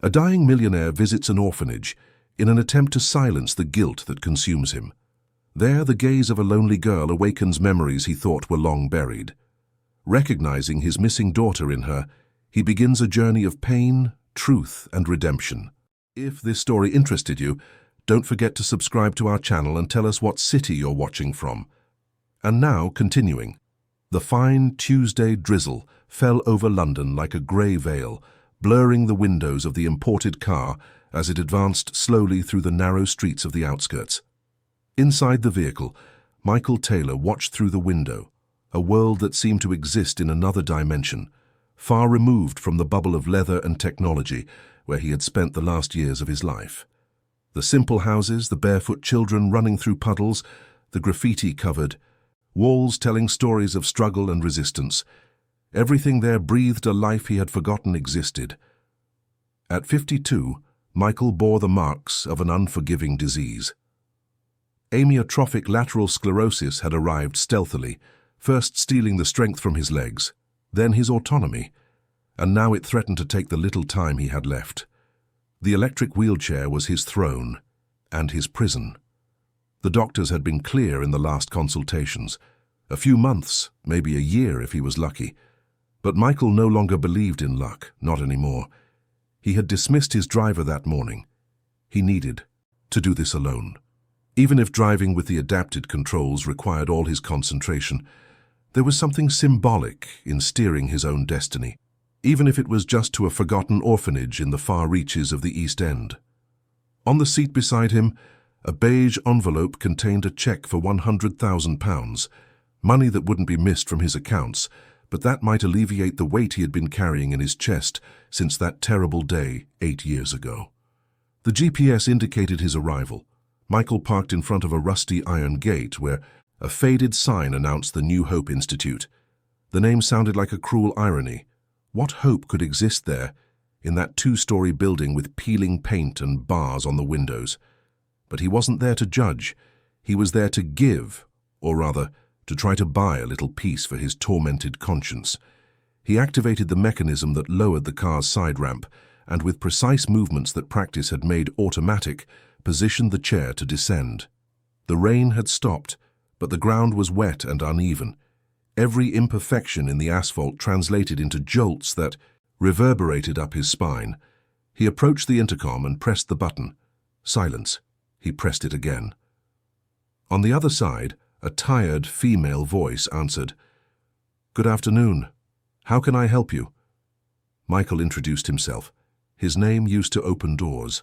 A dying millionaire visits an orphanage in an attempt to silence the guilt that consumes him. There, the gaze of a lonely girl awakens memories he thought were long buried. Recognizing his missing daughter in her, he begins a journey of pain, truth, and redemption. If this story interested you, don't forget to subscribe to our channel and tell us what city you're watching from. And now, continuing. The fine Tuesday drizzle fell over London like a grey veil, blurring the windows of the imported car as it advanced slowly through the narrow streets of the outskirts. Inside the vehicle, Michael Taylor watched through the window, a world that seemed to exist in another dimension, far removed from the bubble of leather and technology where he had spent the last years of his life. The simple houses, the barefoot children running through puddles, the graffiti-covered walls telling stories of struggle and resistance. Everything there breathed a life he had forgotten existed. At 52, Michael bore the marks of an unforgiving disease. Amyotrophic lateral sclerosis had arrived stealthily, first stealing the strength from his legs, then his autonomy, and now it threatened to take the little time he had left. The electric wheelchair was his throne and his prison. The doctors had been clear in the last consultations. A few months, maybe a year if he was lucky. But Michael no longer believed in luck, not anymore. He had dismissed his driver that morning. He needed to do this alone. Even if driving with the adapted controls required all his concentration, there was something symbolic in steering his own destiny, even if it was just to a forgotten orphanage in the far reaches of the East End. On the seat beside him, a beige envelope contained a cheque for £100,000, money that wouldn't be missed from his accounts, but that might alleviate the weight he had been carrying in his chest since that terrible day 8 years ago. The GPS indicated his arrival. Michael parked in front of a rusty iron gate where a faded sign announced the New Hope Institute. The name sounded like a cruel irony. What hope could exist there, in that 2-story building with peeling paint and bars on the windows? But he wasn't there to judge. He was there to give, or rather, to try to buy a little peace for his tormented conscience. He activated the mechanism that lowered the car's side ramp, and with precise movements that practice had made automatic, positioned the chair to descend. The rain had stopped, but the ground was wet and uneven. Every imperfection in the asphalt translated into jolts that reverberated up his spine. He approached the intercom and pressed the button. Silence. He pressed it again. On the other side, a tired female voice answered. "Good afternoon. How can I help you?" Michael introduced himself. His name used to open doors.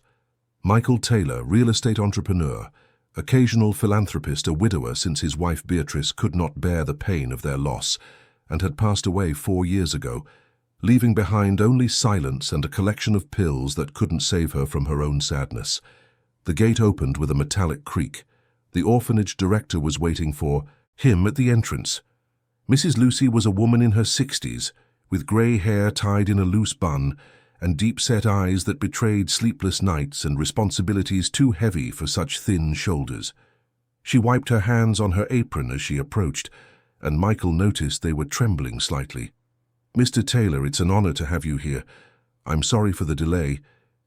Michael Taylor, real estate entrepreneur, occasional philanthropist, a widower since his wife Beatrice could not bear the pain of their loss and had passed away 4 years ago, leaving behind only silence and a collection of pills that couldn't save her from her own sadness. The gate opened with a metallic creak. The orphanage director was waiting for him at the entrance. Mrs. Lucy was a woman in her 60s, with grey hair tied in a loose bun and deep-set eyes that betrayed sleepless nights and responsibilities too heavy for such thin shoulders. She wiped her hands on her apron as she approached, and Michael noticed they were trembling slightly. "Mr. Taylor, it's an honor to have you here. I'm sorry for the delay.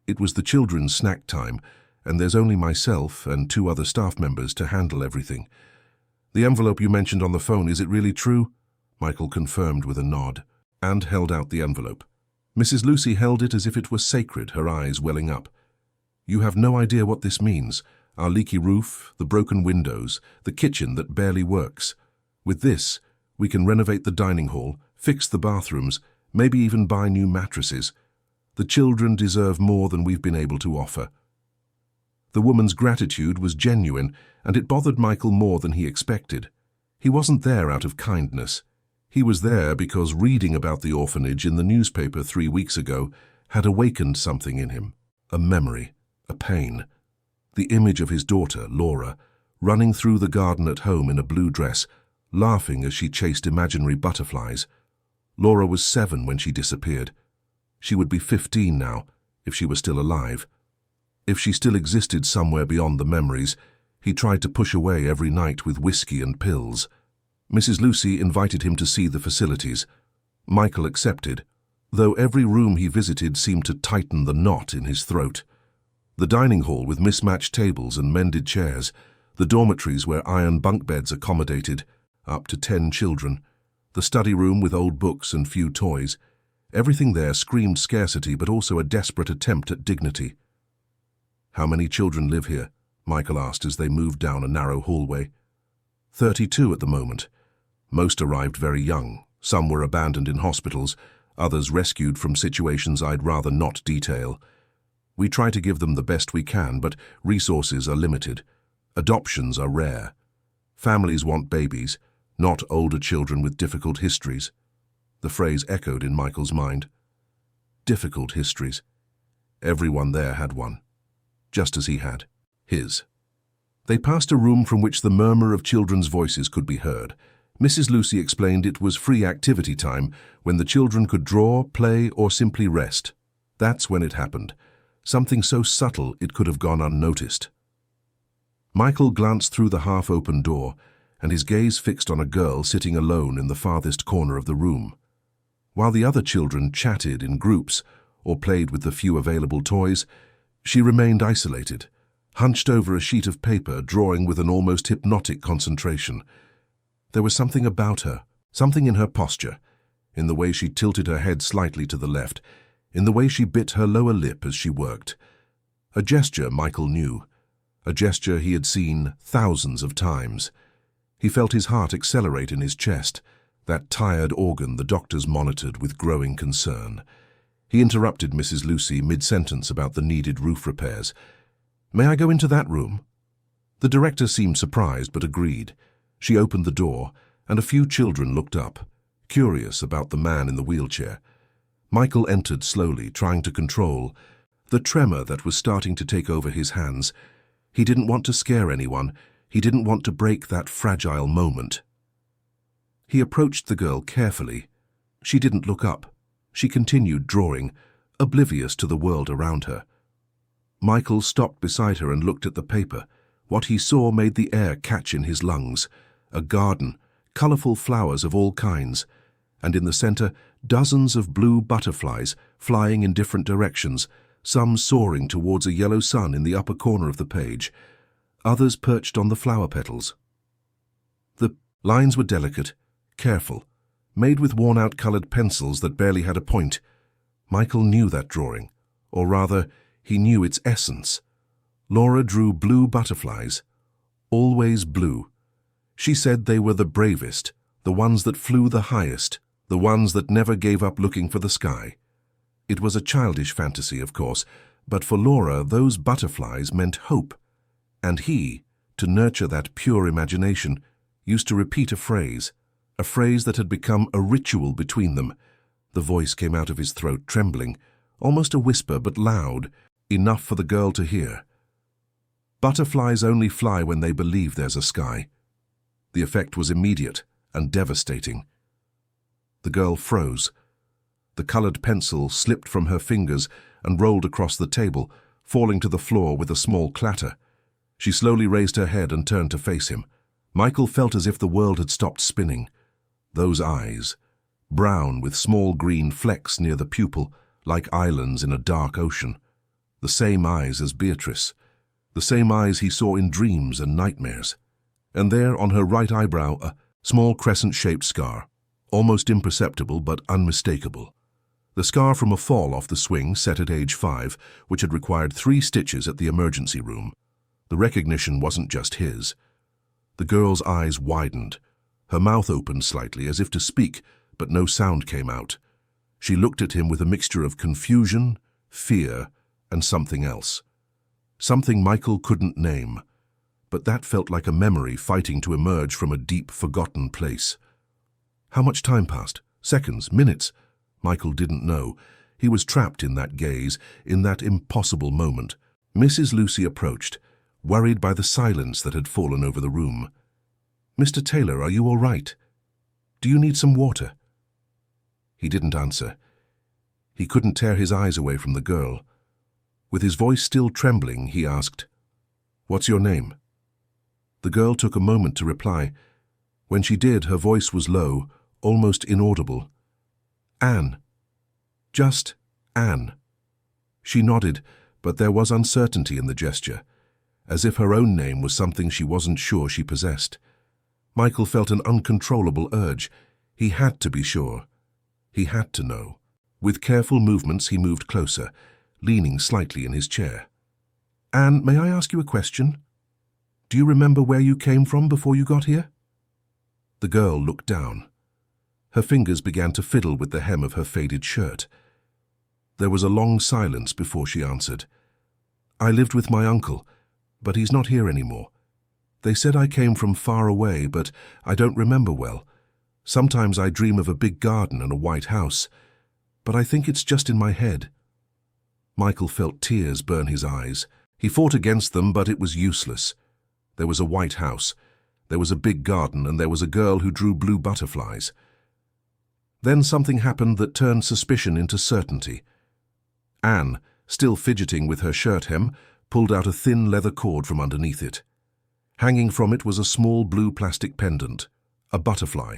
It was the children's snack time, and there's only myself and 2 other staff members to handle everything. The envelope you mentioned on the phone, is it really true?" Michael confirmed with a nod, and held out the envelope. Mrs. Lucy held it as if it were sacred, her eyes welling up. "You have no idea what this means. Our leaky roof, the broken windows, the kitchen that barely works. With this, we can renovate the dining hall, fix the bathrooms, maybe even buy new mattresses. The children deserve more than we've been able to offer." The woman's gratitude was genuine, and it bothered Michael more than he expected. He wasn't there out of kindness. He was there because reading about the orphanage in the newspaper 3 weeks ago had awakened something in him. A memory, a pain. The image of his daughter, Laura, running through the garden at home in a blue dress, laughing as she chased imaginary butterflies. Laura was 7 when she disappeared. She would be 15 now, if she were still alive. If she still existed somewhere beyond the memories, he tried to push away every night with whiskey and pills. Mrs. Lucy invited him to see the facilities. Michael accepted. though every room he visited seemed to tighten the knot in his throat. The dining hall with mismatched tables and mended chairs, the dormitories where iron bunk beds accommodated up to 10 children, the study room with old books and few toys. Everything there screamed scarcity but also a desperate attempt at dignity. "How many children live here?" Michael asked as they moved down a narrow hallway. 32 at the moment. Most arrived very young. Some were abandoned in hospitals, others rescued from situations I'd rather not detail. We try to give them the best we can, but resources are limited. Adoptions are rare. Families want babies, not older children with difficult histories. The phrase echoed in Michael's mind. Difficult histories. Everyone there had one, just as he had his. They passed a room from which the murmur of children's voices could be heard. Mrs. Lucy explained it was free activity time when the children could draw, play, or simply rest. That's when it happened. Something so subtle it could have gone unnoticed. Michael glanced through the half-open door, and his gaze fixed on a girl sitting alone in the farthest corner of the room. While the other children chatted in groups or played with the few available toys, she remained isolated, hunched over a sheet of paper, drawing with an almost hypnotic concentration. There was something about her, something in her posture, in the way she tilted her head slightly to the left, in the way she bit her lower lip as she worked. A gesture Michael knew, a gesture he had seen thousands of times. He felt his heart accelerate in his chest, that tired organ the doctors monitored with growing concern. He interrupted Mrs. Lucy mid-sentence about the needed roof repairs. "May I go into that room?" The director seemed surprised but agreed. She opened the door, and a few children looked up, curious about the man in the wheelchair. Michael entered slowly, trying to control the tremor that was starting to take over his hands. He didn't want to scare anyone. He didn't want to break that fragile moment. He approached the girl carefully. She didn't look up. She continued drawing, oblivious to the world around her. Michael stopped beside her and looked at the paper. What he saw made the air catch in his lungs. A garden, colorful flowers of all kinds, and in the center, dozens of blue butterflies flying in different directions, some soaring towards a yellow sun in the upper corner of the page, others perched on the flower petals. The lines were delicate, careful, made with worn-out colored pencils that barely had a point. Michael knew that drawing, or rather, he knew its essence. Laura drew blue butterflies, always blue. She said they were the bravest, the ones that flew the highest, the ones that never gave up looking for the sky. It was a childish fantasy, of course, but for Laura those butterflies meant hope. And he, to nurture that pure imagination, used to repeat a phrase that had become a ritual between them. The voice came out of his throat, trembling, almost a whisper but loud, enough for the girl to hear. Butterflies only fly when they believe there's a sky. The effect was immediate and devastating. The girl froze. The colored pencil slipped from her fingers and rolled across the table, falling to the floor with a small clatter. She slowly raised her head and turned to face him. Michael felt as if the world had stopped spinning. Those eyes, brown with small green flecks near the pupil, like islands in a dark ocean. The same eyes as Beatrice. The same eyes he saw in dreams and nightmares. And there on her right eyebrow a small crescent-shaped scar, almost imperceptible but unmistakable. The scar from a fall off the swing set at age 5, which had required 3 stitches at the emergency room. The recognition wasn't just his. The girl's eyes widened. Her mouth opened slightly as if to speak, but no sound came out. She looked at him with a mixture of confusion, fear, and something else. Something Michael couldn't name, but that felt like a memory fighting to emerge from a deep, forgotten place. How much time passed? Seconds? Minutes? Michael didn't know. He was trapped in that gaze, in that impossible moment. Mrs. Lucy approached, worried by the silence that had fallen over the room. "Mr. Taylor, are you all right? Do you need some water?" He didn't answer. He couldn't tear his eyes away from the girl. With his voice still trembling, he asked, "What's your name?" The girl took a moment to reply. When she did, her voice was low, almost inaudible. "Anne." Just Anne. She nodded, but there was uncertainty in the gesture, as if her own name was something she wasn't sure she possessed. Michael felt an uncontrollable urge. He had to be sure. He had to know. With careful movements, he moved closer, leaning slightly in his chair. Anne, may I ask you a question? Do you remember where you came from before you got here? The girl looked down. Her fingers began to fiddle with the hem of her faded shirt. There was a long silence before she answered. I lived with my uncle, but he's not here anymore. They said I came from far away, but I don't remember well. Sometimes I dream of a big garden and a white house, but I think it's just in my head. Michael felt tears burn his eyes. He fought against them, but it was useless. There was a white house, there was a big garden, and there was a girl who drew blue butterflies. Then something happened that turned suspicion into certainty. Anne, still fidgeting with her shirt hem, pulled out a thin leather cord from underneath it. Hanging from it was a small blue plastic pendant, a butterfly,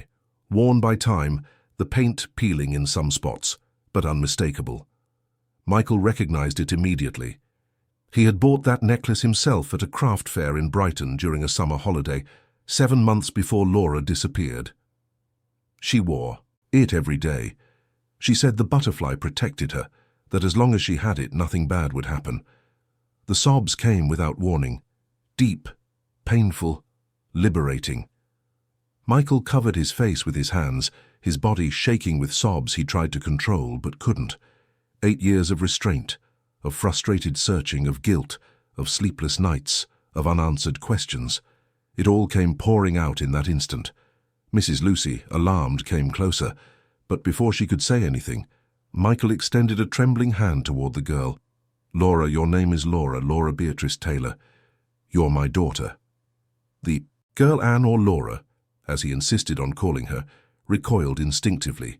worn by time, the paint peeling in some spots, but unmistakable. Michael recognized it immediately. He had bought that necklace himself at a craft fair in Brighton during a summer holiday, 7 months before Laura disappeared. She wore it every day. She said the butterfly protected her, that as long as she had it, nothing bad would happen. The sobs came without warning, deep, painful, liberating. Michael covered his face with his hands, his body shaking with sobs he tried to control but couldn't. 8 years of restraint, of frustrated searching, of guilt, of sleepless nights, of unanswered questions. It all came pouring out in that instant. Mrs. Lucy, alarmed, came closer, but before she could say anything, Michael extended a trembling hand toward the girl. Laura, your name is Laura, Laura Beatrice Taylor. You're my daughter. The girl Anne or Laura, as he insisted on calling her, recoiled instinctively.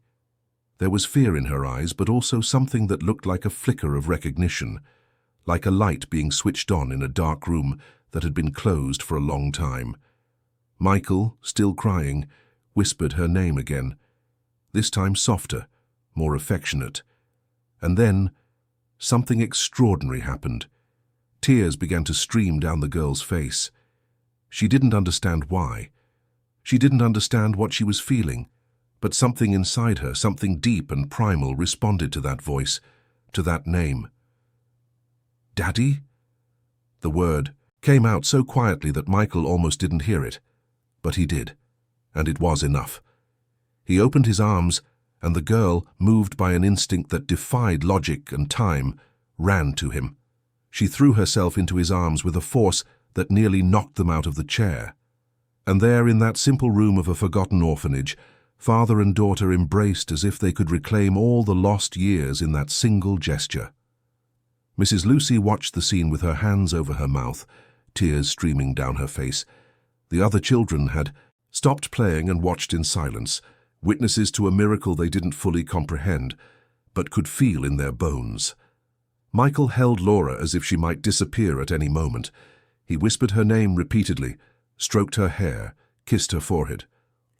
There was fear in her eyes, but also something that looked like a flicker of recognition, like a light being switched on in a dark room that had been closed for a long time. Michael, still crying, whispered her name again, this time softer, more affectionate. And then, something extraordinary happened. Tears began to stream down the girl's face. She didn't understand why. She didn't understand what she was feeling, but something inside her, something deep and primal, responded to that voice, to that name. Daddy? The word came out so quietly that Michael almost didn't hear it, but he did, and it was enough. He opened his arms, and the girl, moved by an instinct that defied logic and time, ran to him. She threw herself into his arms with a force that nearly knocked them out of the chair. And there, in that simple room of a forgotten orphanage, father and daughter embraced as if they could reclaim all the lost years in that single gesture. Mrs. Lucy watched the scene with her hands over her mouth, tears streaming down her face. The other children had stopped playing and watched in silence, witnesses to a miracle they didn't fully comprehend, but could feel in their bones. Michael held Laura as if she might disappear at any moment. He whispered her name repeatedly, stroked her hair, kissed her forehead.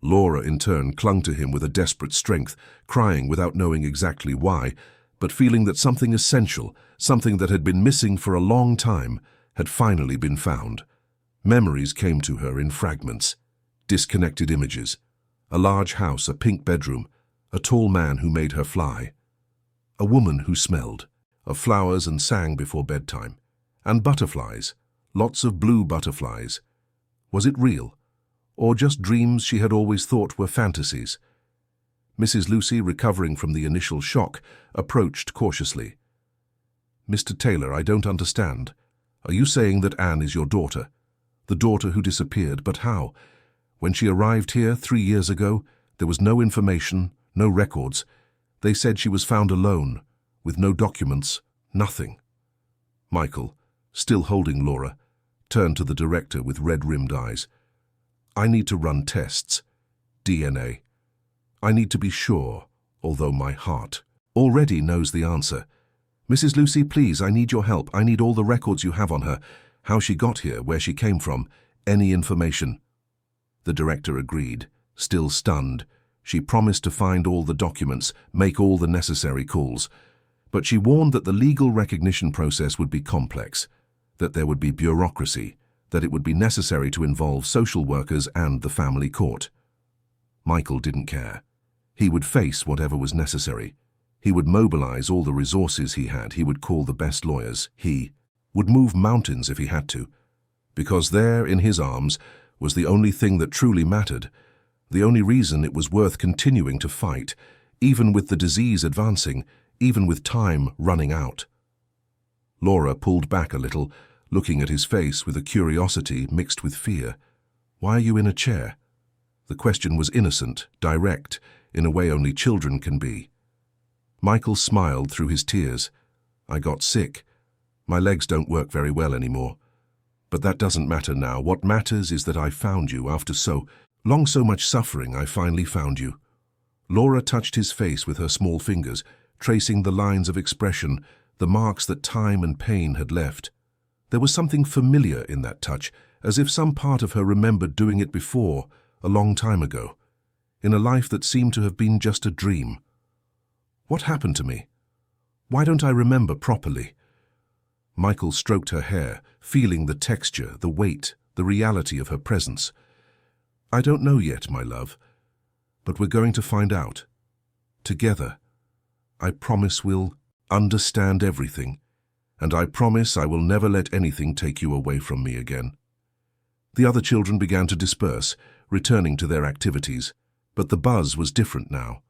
Laura, in turn, clung to him with a desperate strength, crying without knowing exactly why, but feeling that something essential, something that had been missing for a long time, had finally been found. Memories came to her in fragments, disconnected images. A large house, a pink bedroom, a tall man who made her fly. A woman who smelled of flowers and sang before bedtime. And butterflies, lots of blue butterflies. Was it real? Or just dreams she had always thought were fantasies? Mrs. Lucy, recovering from the initial shock, approached cautiously. Mr. Taylor, I don't understand. Are you saying that Anne is your daughter? The daughter who disappeared, but how? When she arrived here 3 years ago, there was no information, no records. They said she was found alone, with no documents, nothing. Michael, still holding Laura, turned to the director with red-rimmed eyes. I need to run tests. DNA. I need to be sure, although my heart already knows the answer. Mrs. Lucy, please, I need your help. I need all the records you have on her, how she got here, where she came from, any information. The director agreed, still stunned, She promised to find all the documents, make all the necessary calls. But she warned that the legal recognition process would be complex, that there would be bureaucracy, that it would be necessary to involve social workers and the family court. Michael didn't care. He would face whatever was necessary. He would mobilize all the resources he had. He would call the best lawyers. He would move mountains if he had to, because there, in his arms, was the only thing that truly mattered, the only reason it was worth continuing to fight, even with the disease advancing, even with time running out. Laura pulled back a little, looking at his face with a curiosity mixed with fear. "Why are you in a chair?" The question was innocent, direct, in a way only children can be. Michael smiled through his tears. "I got sick. My legs don't work very well anymore. But that doesn't matter now. What matters is that I found you. After so long, so much suffering, I finally found you." Laura touched his face with her small fingers, tracing the lines of expression, the marks that time and pain had left. There was something familiar in that touch, as if some part of her remembered doing it before, a long time ago, in a life that seemed to have been just a dream. "What happened to me? Why don't I remember properly?" Michael stroked her hair, feeling the texture, the weight, the reality of her presence. "I don't know yet, my love, but we're going to find out. Together. I promise we'll understand everything, and I promise I will never let anything take you away from me again." The other children began to disperse, returning to their activities, but the buzz was different now.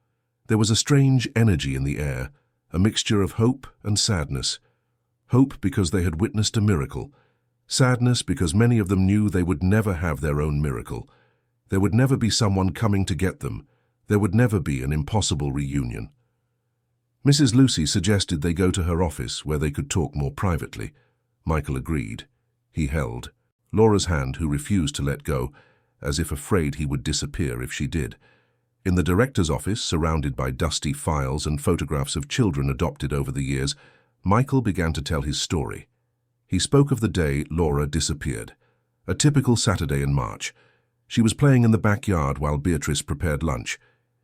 There was a strange energy in the air, a mixture of hope and sadness. Hope because they had witnessed a miracle. Sadness because many of them knew they would never have their own miracle. There would never be someone coming to get them. There would never be an impossible reunion. Mrs. Lucy suggested they go to her office where they could talk more privately. Michael agreed. He held Laura's hand, who refused to let go, as if afraid he would disappear if she did. In the director's office, surrounded by dusty files and photographs of children adopted over the years, Michael began to tell his story. He spoke of the day Laura disappeared. A typical Saturday in March. She was playing in the backyard while Beatrice prepared lunch.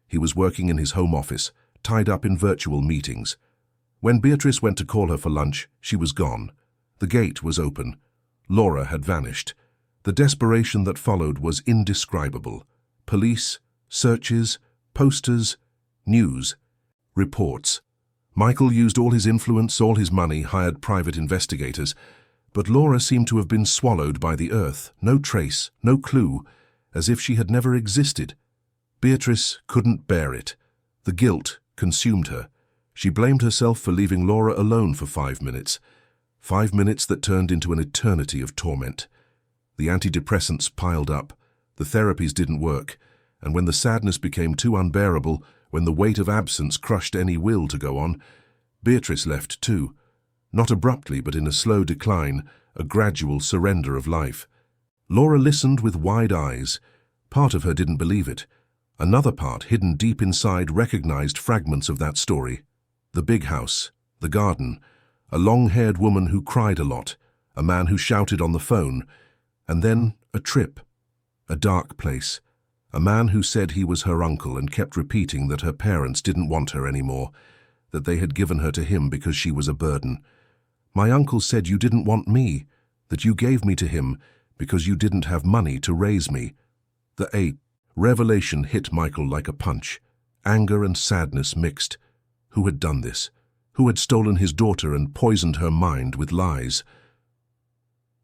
He was working in his home office, tied up in virtual meetings. When Beatrice went to call her for lunch, she was gone. The gate was open. Laura had vanished. The desperation that followed was indescribable. Police, searches, posters, news, reports. Michael used all his influence, all his money, hired private investigators, but Laura seemed to have been swallowed by the earth. No trace, no clue, as if she had never existed. Beatrice couldn't bear it. The guilt consumed her. She blamed herself for leaving Laura alone for 5 minutes. 5 minutes that turned into an eternity of torment. The antidepressants piled up. The therapies didn't work. And when the sadness became too unbearable, when the weight of absence crushed any will to go on, Beatrice left too. Not abruptly, but in a slow decline, a gradual surrender of life. Laura listened with wide eyes. Part of her didn't believe it. Another part, hidden deep inside, recognized fragments of that story. The big house, the garden, a long-haired woman who cried a lot, a man who shouted on the phone, and then a trip, a dark place, a man who said he was her uncle and kept repeating that her parents didn't want her anymore, that they had given her to him because she was a burden. "My uncle said you didn't want me, that you gave me to him because you didn't have money to raise me." The revelation hit Michael like a punch. Anger and sadness mixed. Who had done this? Who had stolen his daughter and poisoned her mind with lies?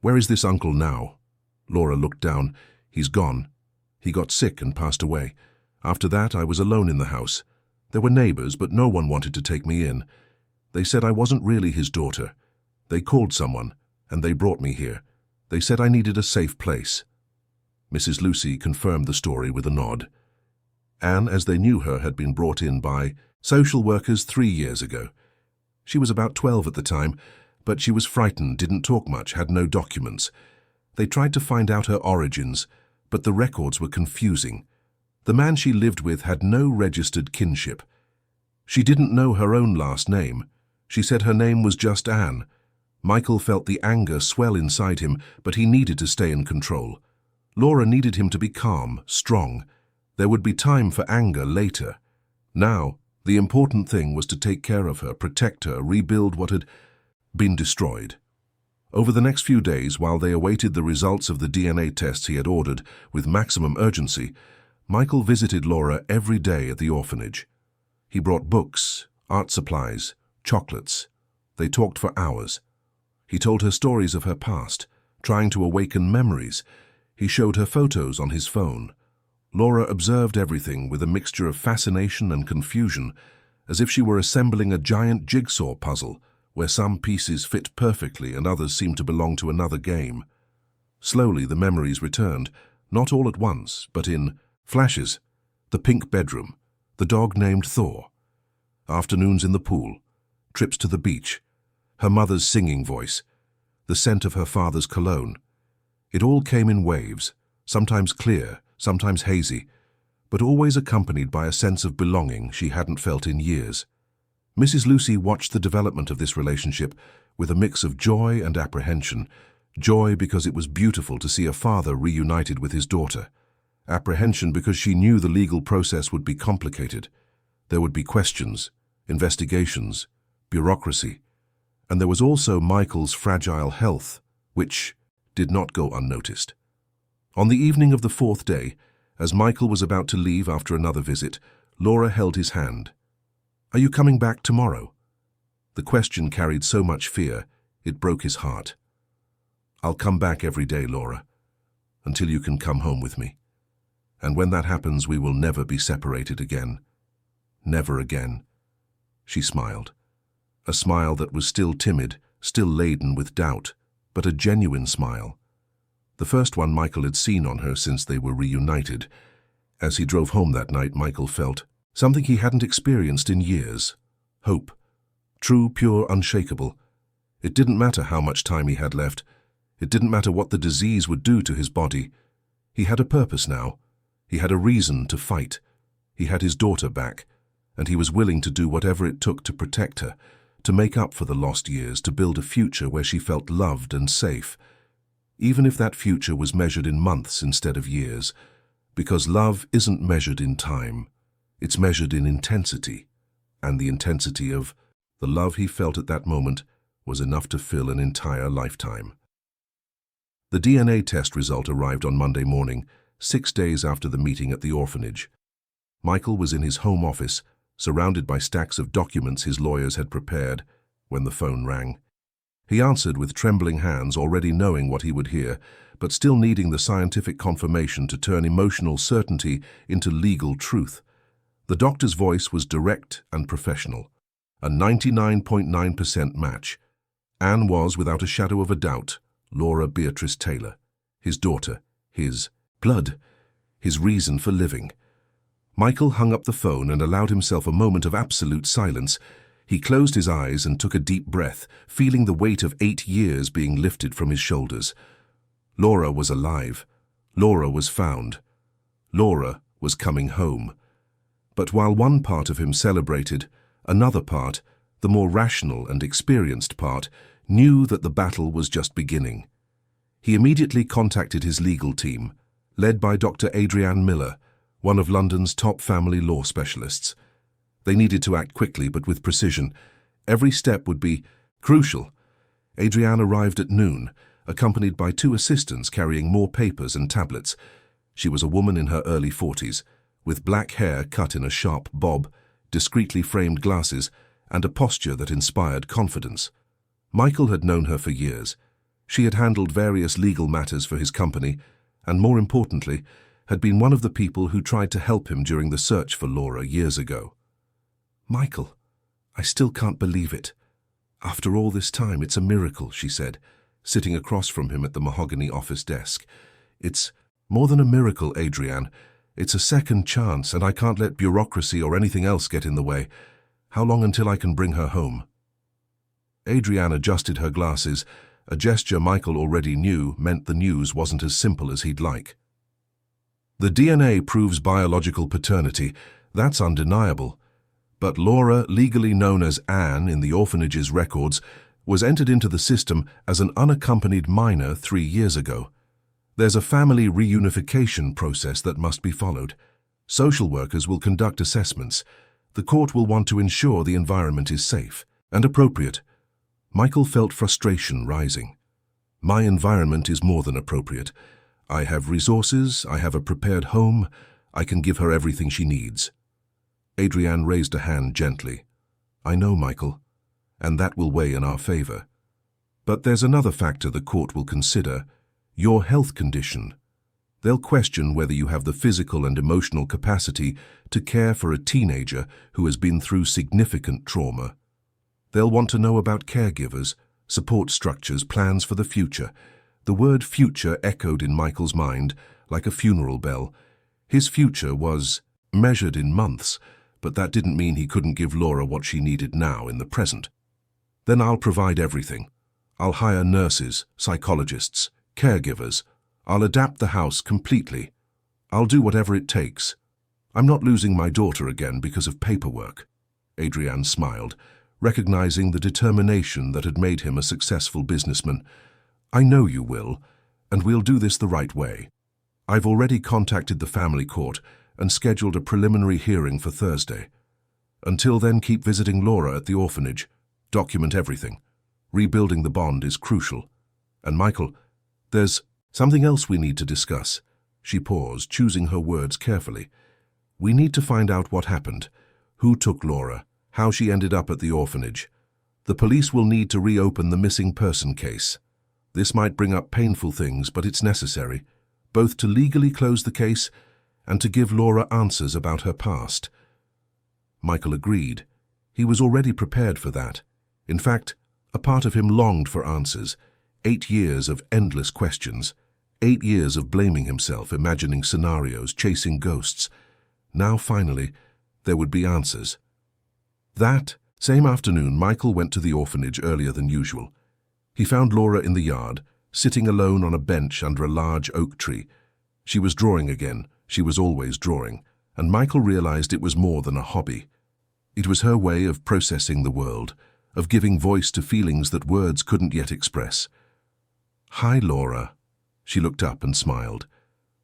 "Where is this uncle now?" Laura looked down. "He's gone. He got sick and passed away. After that, I was alone in the house. There were neighbors, but no one wanted to take me in. They said I wasn't really his daughter. They called someone, and they brought me here. They said I needed a safe place." Mrs. Lucy confirmed the story with a nod. Anne, as they knew her, had been brought in by social workers 3 years ago. She was about 12 at the time, but she was frightened, didn't talk much, had no documents. They tried to find out her origins, but the records were confusing. The man she lived with had no registered kinship. She didn't know her own last name. She said her name was just Anne. Michael felt the anger swell inside him, but he needed to stay in control. Laura needed him to be calm, strong. There would be time for anger later. Now, the important thing was to take care of her, protect her, rebuild what had been destroyed. Over the next few days, while they awaited the results of the DNA tests he had ordered with maximum urgency, Michael visited Laura every day at the orphanage. He brought books, art supplies, chocolates. They talked for hours. He told her stories of her past, trying to awaken memories. He showed her photos on his phone. Laura observed everything with a mixture of fascination and confusion, as if she were assembling a giant jigsaw puzzle where some pieces fit perfectly and others seemed to belong to another game. Slowly the memories returned, not all at once, but in flashes. The pink bedroom, the dog named Thor, afternoons in the pool, trips to the beach, her mother's singing voice, the scent of her father's cologne. It all came in waves, sometimes clear, sometimes hazy, but always accompanied by a sense of belonging she hadn't felt in years. Mrs. Lucy watched the development of this relationship with a mix of joy and apprehension. Joy because it was beautiful to see a father reunited with his daughter. Apprehension because she knew the legal process would be complicated. There would be questions, investigations, bureaucracy. And there was also Michael's fragile health, which did not go unnoticed. On the evening of the fourth day, as Michael was about to leave after another visit, Laura held his hand. "Are you coming back tomorrow?" The question carried so much fear, it broke his heart. "I'll come back every day, Laura, until you can come home with me. And when that happens, we will never be separated again. Never again." She smiled. A smile that was still timid, still laden with doubt, but a genuine smile. The first one Michael had seen on her since they were reunited. As he drove home that night, Michael felt something he hadn't experienced in years. Hope. True, pure, unshakable. It didn't matter how much time he had left. It didn't matter what the disease would do to his body. He had a purpose now. He had a reason to fight. He had his daughter back, and he was willing to do whatever it took to protect her, to make up for the lost years, to build a future where she felt loved and safe. Even if that future was measured in months instead of years, because love isn't measured in time. It's measured in intensity, and the intensity of the love he felt at that moment was enough to fill an entire lifetime. The DNA test result arrived on Monday morning, 6 days after the meeting at the orphanage. Michael was in his home office, surrounded by stacks of documents his lawyers had prepared, when the phone rang. He answered with trembling hands, already knowing what he would hear, but still needing the scientific confirmation to turn emotional certainty into legal truth. The doctor's voice was direct and professional, a 99.9% match. Anne was, without a shadow of a doubt, Laura Beatrice Taylor, his daughter, his blood, his reason for living. Michael hung up the phone and allowed himself a moment of absolute silence. He closed his eyes and took a deep breath, feeling the weight of 8 years being lifted from his shoulders. Laura was alive. Laura was found. Laura was coming home. But while one part of him celebrated, another part, the more rational and experienced part, knew that the battle was just beginning. He immediately contacted his legal team, led by Dr. Adrienne Miller, one of London's top family law specialists. They needed to act quickly but with precision. Every step would be crucial. Adrienne arrived at noon, accompanied by 2 assistants carrying more papers and tablets. She was a woman in her early 40s, with black hair cut in a sharp bob, discreetly framed glasses, and a posture that inspired confidence. Michael had known her for years. She had handled various legal matters for his company, and more importantly, had been one of the people who tried to help him during the search for Laura years ago. "Michael, I still can't believe it. After all this time, it's a miracle," she said, sitting across from him at the mahogany office desk. "It's more than a miracle, Adrienne. It's a second chance, and I can't let bureaucracy or anything else get in the way. How long until I can bring her home?" Adrienne adjusted her glasses, a gesture Michael already knew meant the news wasn't as simple as he'd like. "The DNA proves biological paternity. That's undeniable. But Laura, legally known as Anne in the orphanage's records, was entered into the system as an unaccompanied minor 3 years ago. There's a family reunification process that must be followed. Social workers will conduct assessments. The court will want to ensure the environment is safe and appropriate. Michael felt frustration rising. My environment is more than appropriate. I have resources, I have a prepared home, I can give her everything she needs. Adrienne raised a hand gently. I know, Michael, and that will weigh in our favor. But there's another factor the court will consider, your health condition. They'll question whether you have the physical and emotional capacity to care for a teenager who has been through significant trauma. They'll want to know about caregivers, support structures, plans for the future. The word future echoed in Michael's mind like a funeral bell. His future was measured in months, but that didn't mean he couldn't give Laura what she needed now in the present. Then I'll provide everything. I'll hire nurses, psychologists, caregivers. I'll adapt the house completely. I'll do whatever it takes. I'm not losing my daughter again because of paperwork. Adrienne smiled, recognizing the determination that had made him a successful businessman. I know you will, and we'll do this the right way. I've already contacted the family court and scheduled a preliminary hearing for Thursday. Until then, keep visiting Laura at the orphanage. Document everything. Rebuilding the bond is crucial. And Michael, there's something else we need to discuss. She paused, choosing her words carefully. We need to find out what happened, who took Laura, how she ended up at the orphanage. The police will need to reopen the missing person case. This might bring up painful things, but it's necessary, both to legally close the case and to give Laura answers about her past. Michael agreed. He was already prepared for that. In fact, a part of him longed for answers. 8 years of endless questions. 8 years of blaming himself, imagining scenarios, chasing ghosts. Now, finally, there would be answers. That same afternoon, Michael went to the orphanage earlier than usual. He found Laura in the yard, sitting alone on a bench under a large oak tree. She was drawing again. She was always drawing, and Michael realized it was more than a hobby. It was her way of processing the world, of giving voice to feelings that words couldn't yet express. Hi, Laura. She looked up and smiled.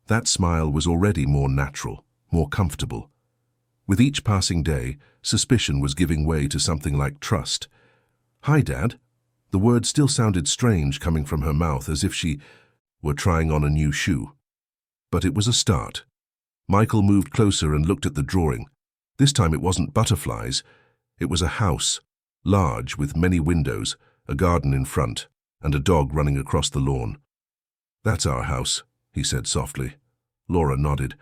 That smile was already more natural, more comfortable. With each passing day, suspicion was giving way to something like trust. Hi, Dad. The word still sounded strange coming from her mouth, as if she were trying on a new shoe. But it was a start. Michael moved closer and looked at the drawing. This time it wasn't butterflies. It was a house, large, with many windows, a garden in front, and a dog running across the lawn. That's our house, he said softly. Laura nodded.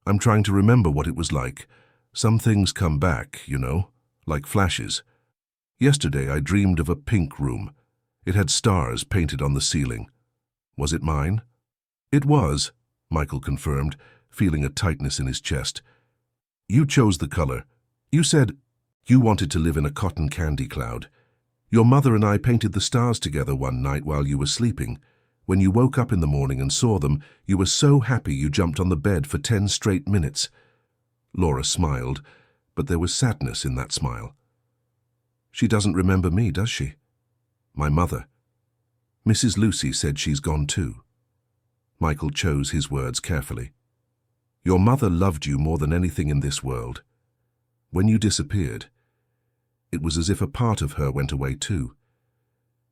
I'm trying to remember what it was like. Some things come back, you know, like flashes. Yesterday I dreamed of a pink room. It had stars painted on the ceiling. Was it mine? It was, Michael confirmed, feeling a tightness in his chest. You chose the color. You said you wanted to live in a cotton candy cloud. Your mother and I painted the stars together one night while you were sleeping. When you woke up in the morning and saw them, you were so happy you jumped on the bed for 10 straight minutes. Laura smiled, but there was sadness in that smile. She doesn't remember me, does she? My mother. Mrs. Lucy said she's gone too. Michael chose his words carefully. Your mother loved you more than anything in this world. When you disappeared, it was as if a part of her went away too.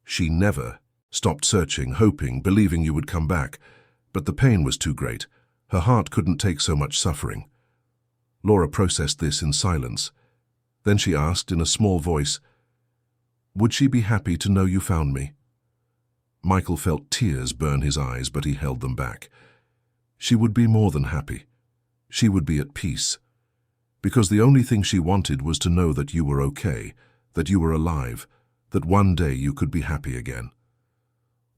She never stopped searching, hoping, believing you would come back, but the pain was too great. Her heart couldn't take so much suffering. Laura processed this in silence. Then she asked in a small voice, would she be happy to know you found me? Michael felt tears burn his eyes, but he held them back. She would be more than happy. She would be at peace. Because the only thing she wanted was to know that you were okay, that you were alive, that one day you could be happy again.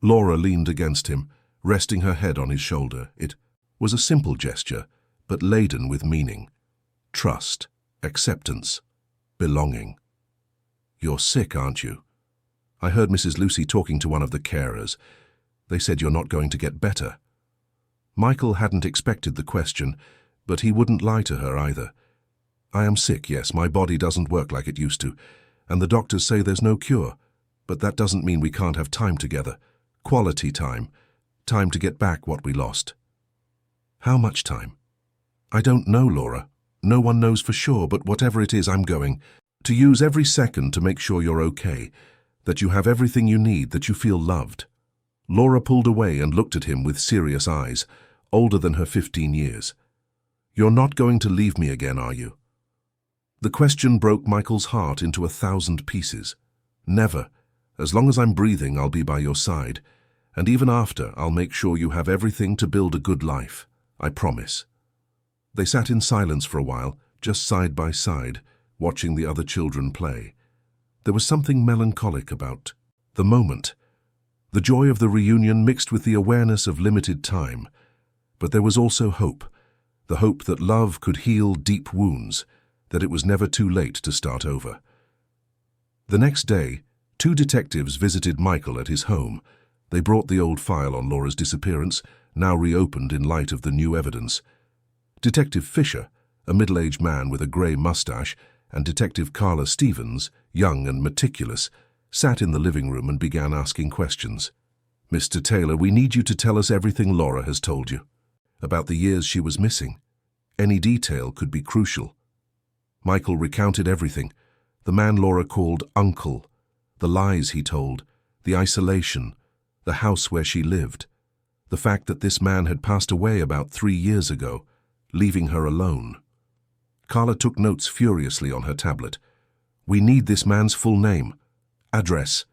Laura leaned against him, resting her head on his shoulder. It was a simple gesture, but laden with meaning. Trust, acceptance, belonging. You're sick, aren't you? I heard Mrs. Lucy talking to one of the carers. They said you're not going to get better. Michael hadn't expected the question, but he wouldn't lie to her either. I am sick, yes, my body doesn't work like it used to, and the doctors say there's no cure, but that doesn't mean we can't have time together. Quality time. Time to get back what we lost. How much time? I don't know, Laura. No one knows for sure, but whatever it is, I'm going to use every second to make sure you're okay, that you have everything you need, that you feel loved. Laura pulled away and looked at him with serious eyes, older than her 15 years. You're not going to leave me again, are you? The question broke Michael's heart into 1,000 pieces. Never. As long as I'm breathing, I'll be by your side. And even after, I'll make sure you have everything to build a good life. I promise. They sat in silence for a while, just side by side, watching the other children play. There was something melancholic about the moment. The joy of the reunion mixed with the awareness of limited time. But there was also hope. The hope that love could heal deep wounds, that it was never too late to start over. The next day, 2 detectives visited Michael at his home. They brought the old file on Laura's disappearance, now reopened in light of the new evidence. Detective Fisher, a middle-aged man with a grey mustache, and Detective Carla Stevens, young and meticulous, sat in the living room and began asking questions. Mr. Taylor, we need you to tell us everything Laura has told you. About the years she was missing. Any detail could be crucial. Michael recounted everything. The man Laura called Uncle, the lies he told, the isolation, the house where she lived, the fact that this man had passed away about 3 years ago, leaving her alone. Carla took notes furiously on her tablet. We need this man's full name, address,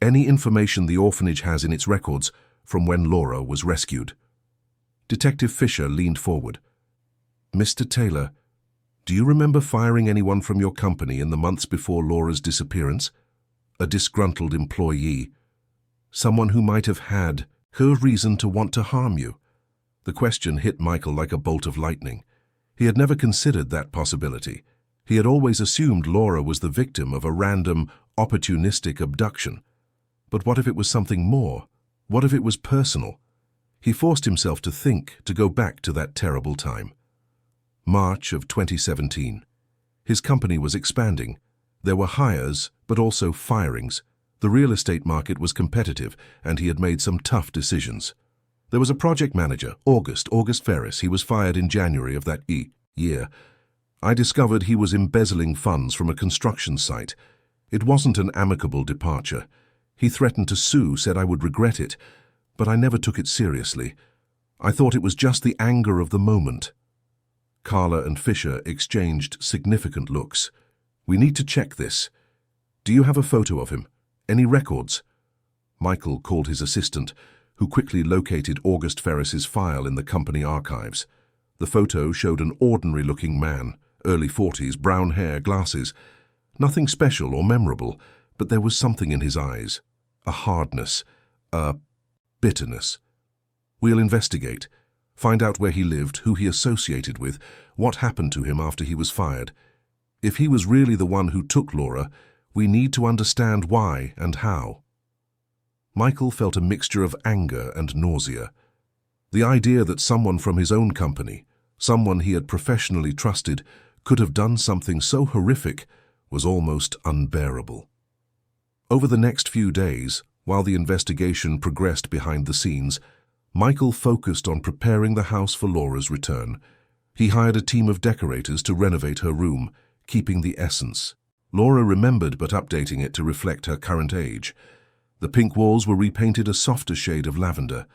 any information the orphanage has in its records from when Laura was rescued. Detective Fisher leaned forward. Mr. Taylor, do you remember firing anyone from your company in the months before Laura's disappearance? A disgruntled employee. Someone who might have had her reason to want to harm you. The question hit Michael like a bolt of lightning. He had never considered that possibility. He had always assumed Laura was the victim of a random, opportunistic abduction. But what if it was something more? What if it was personal? He forced himself to think, to go back to that terrible time. March of 2017. His company was expanding. There were hires, but also firings. The real estate market was competitive, and he had made some tough decisions. There was a project manager, August Ferris. He was fired in January of that year. I discovered he was embezzling funds from a construction site. It wasn't an amicable departure. He threatened to sue, said I would regret it, but I never took it seriously. I thought it was just the anger of the moment. Carla and Fisher exchanged significant looks. We need to check this. Do you have a photo of him? Any records? Michael called his assistant, who quickly located August Ferris's file in the company archives. The photo showed an ordinary-looking man, early 40s, brown hair, glasses. Nothing special or memorable, but there was something in his eyes. A hardness, a bitterness. We'll investigate. Find out where he lived, who he associated with, what happened to him after he was fired. If he was really the one who took Laura, we need to understand why and how. Michael felt a mixture of anger and nausea. The idea that someone from his own company, someone he had professionally trusted, could have done something so horrific was almost unbearable. Over the next few days, while the investigation progressed behind the scenes, Michael focused on preparing the house for Laura's return. He hired a team of decorators to renovate her room, keeping the essence. Laura remembered but updating it to reflect her current age. The pink walls were repainted a softer shade of lavender.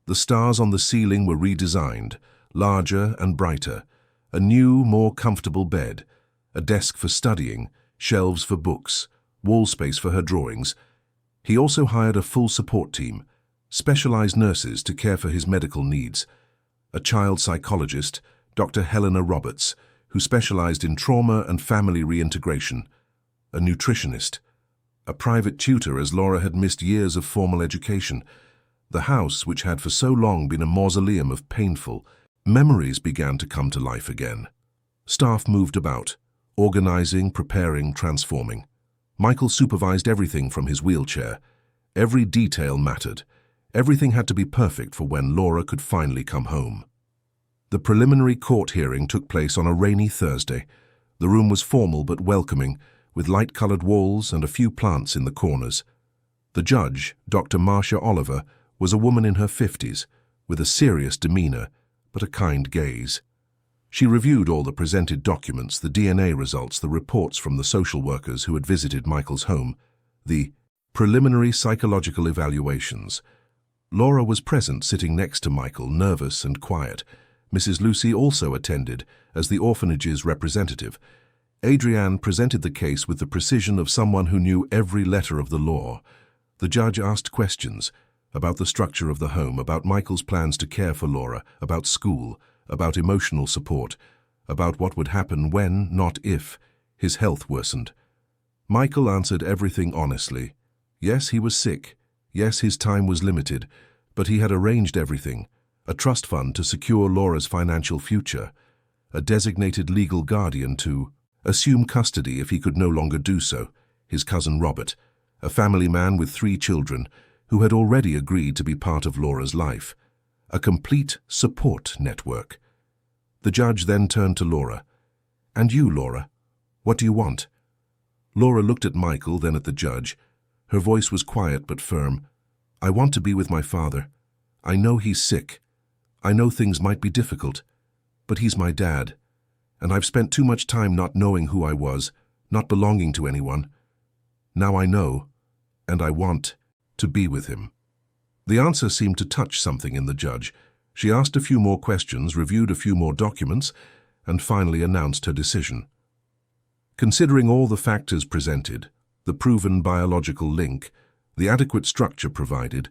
The stars on the ceiling were redesigned, larger and brighter. A new, more comfortable bed, a desk for studying, shelves for books, wall space for her drawings. He also hired a full support team, specialized nurses to care for his medical needs, a child psychologist, Dr. Helena Roberts, who specialized in trauma and family reintegration, a nutritionist, a private tutor as Laura had missed years of formal education. The house, which had for so long been a mausoleum of painful memories, began to come to life again. Staff moved about, organizing, preparing, transforming. Michael supervised everything from his wheelchair. Every detail mattered. Everything had to be perfect for when Laura could finally come home. The preliminary court hearing took place on a rainy Thursday. The room was formal but welcoming, with light-colored walls and a few plants in the corners. The judge, Dr. Marcia Oliver, was a woman in her 50s, with a serious demeanor but a kind gaze. She reviewed all the presented documents, the DNA results, the reports from the social workers who had visited Michael's home, the preliminary psychological evaluations. Laura was present, sitting next to Michael, nervous and quiet. Mrs. Lucy also attended as the orphanage's representative. Adrienne presented the case with the precision of someone who knew every letter of the law. The judge asked questions about the structure of the home, about Michael's plans to care for Laura, about school, about emotional support, about what would happen when, not if, his health worsened. Michael answered everything honestly. Yes, he was sick. Yes, his time was limited, but he had arranged everything. A trust fund to secure Laura's financial future, a designated legal guardian to assume custody if he could no longer do so, his cousin Robert, a family man with 3 children who had already agreed to be part of Laura's life, a complete support network. The judge then turned to Laura. "And you, Laura, what do you want?" Laura looked at Michael, then at the judge. Her voice was quiet but firm. "I want to be with my father. I know he's sick. I know things might be difficult, but he's my dad, and I've spent too much time not knowing who I was, not belonging to anyone. Now I know, and I want to be with him." The answer seemed to touch something in the judge. She asked a few more questions, reviewed a few more documents, and finally announced her decision. Considering all the factors presented, the proven biological link, the adequate structure provided,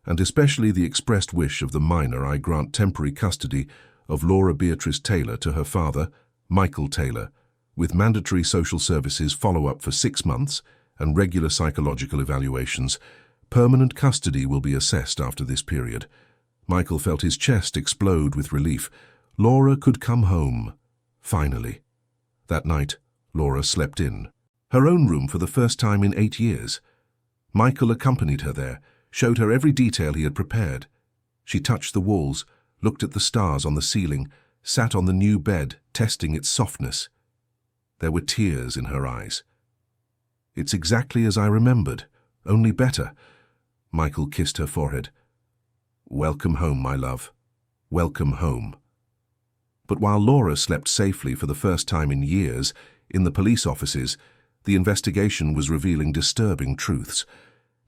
and especially the expressed wish of the minor, I grant temporary custody of Laura Beatrice Taylor to her father, Michael Taylor, with mandatory social services follow-up for 6 months and regular psychological evaluations. Permanent custody will be assessed after this period. Michael felt his chest explode with relief. Laura could come home, finally. That night, Laura slept in her own room for the first time in 8 years. Michael accompanied her there, showed her every detail he had prepared. She touched the walls, looked at the stars on the ceiling, sat on the new bed, testing its softness. There were tears in her eyes. "It's exactly as I remembered, only better." Michael kissed her forehead. "Welcome home, my love. Welcome home." But while Laura slept safely for the first time in years, in the police offices, the investigation was revealing disturbing truths.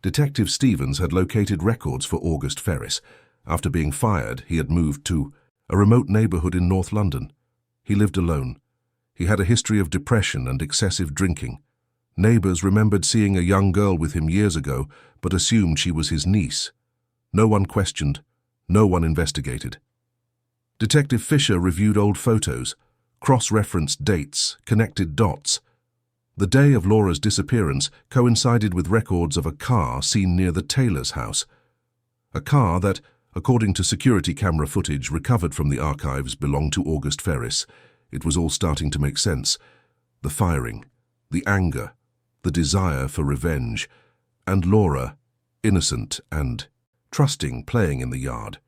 Detective Stevens had located records for August Ferris. After being fired, he had moved to a remote neighborhood in North London. He lived alone. He had a history of depression and excessive drinking. Neighbors remembered seeing a young girl with him years ago, but assumed she was his niece. No one questioned. No one investigated. Detective Fisher reviewed old photos, cross-referenced dates, connected dots. The day of Laura's disappearance coincided with records of a car seen near the Taylor's house. A car that, according to security camera footage recovered from the archives, belonged to August Ferris. It was all starting to make sense. The firing, the anger, the desire for revenge, and Laura, innocent and trusting, playing in the yard.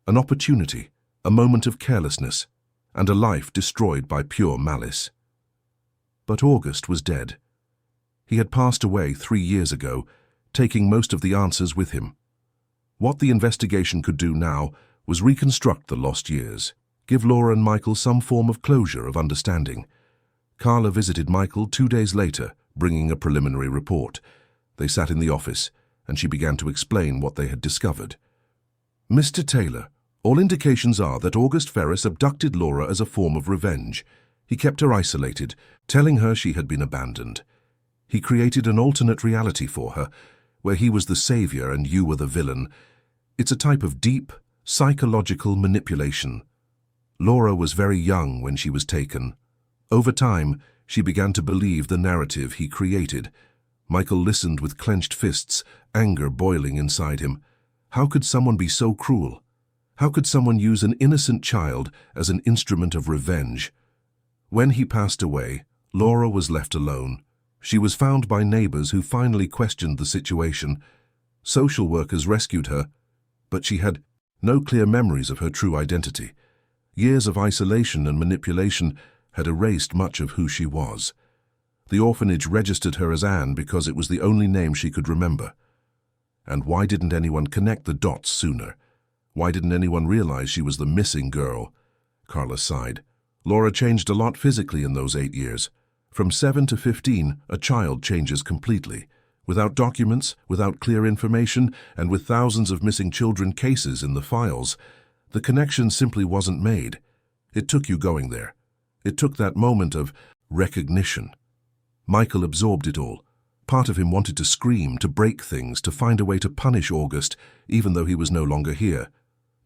An opportunity, a moment of carelessness, and a life destroyed by pure malice. But August was dead. He had passed away 3 years ago, taking most of the answers with him. What the investigation could do now was reconstruct the lost years, give Laura and Michael some form of closure, of understanding. Carla visited Michael 2 days later, bringing a preliminary report. They sat in the office, and she began to explain what they had discovered. "Mr. Taylor, all indications are that August Ferris abducted Laura as a form of revenge. He kept her isolated, telling her she had been abandoned. He created an alternate reality for her, where he was the savior and you were the villain. It's a type of deep, psychological manipulation. Laura was very young when she was taken. Over time, she began to believe the narrative he created. Michael listened with clenched fists, anger boiling inside him. How could someone be so cruel? How could someone use an innocent child as an instrument of revenge? When he passed away, Laura was left alone. She was found by neighbors who finally questioned the situation. Social workers rescued her, but she had no clear memories of her true identity. Years of isolation and manipulation had erased much of who she was. The orphanage registered her as Anne because it was the only name she could remember. And why didn't anyone connect the dots sooner? Why didn't anyone realize she was the missing girl? Carla sighed. Laura changed a lot physically in those 8 years. From 7 to 15, a child changes completely. Without documents, without clear information, and with thousands of missing children cases in the files, the connection simply wasn't made. It took you going there. It took that moment of recognition. Michael absorbed it all. Part of him wanted to scream, to break things, to find a way to punish August, even though he was no longer here.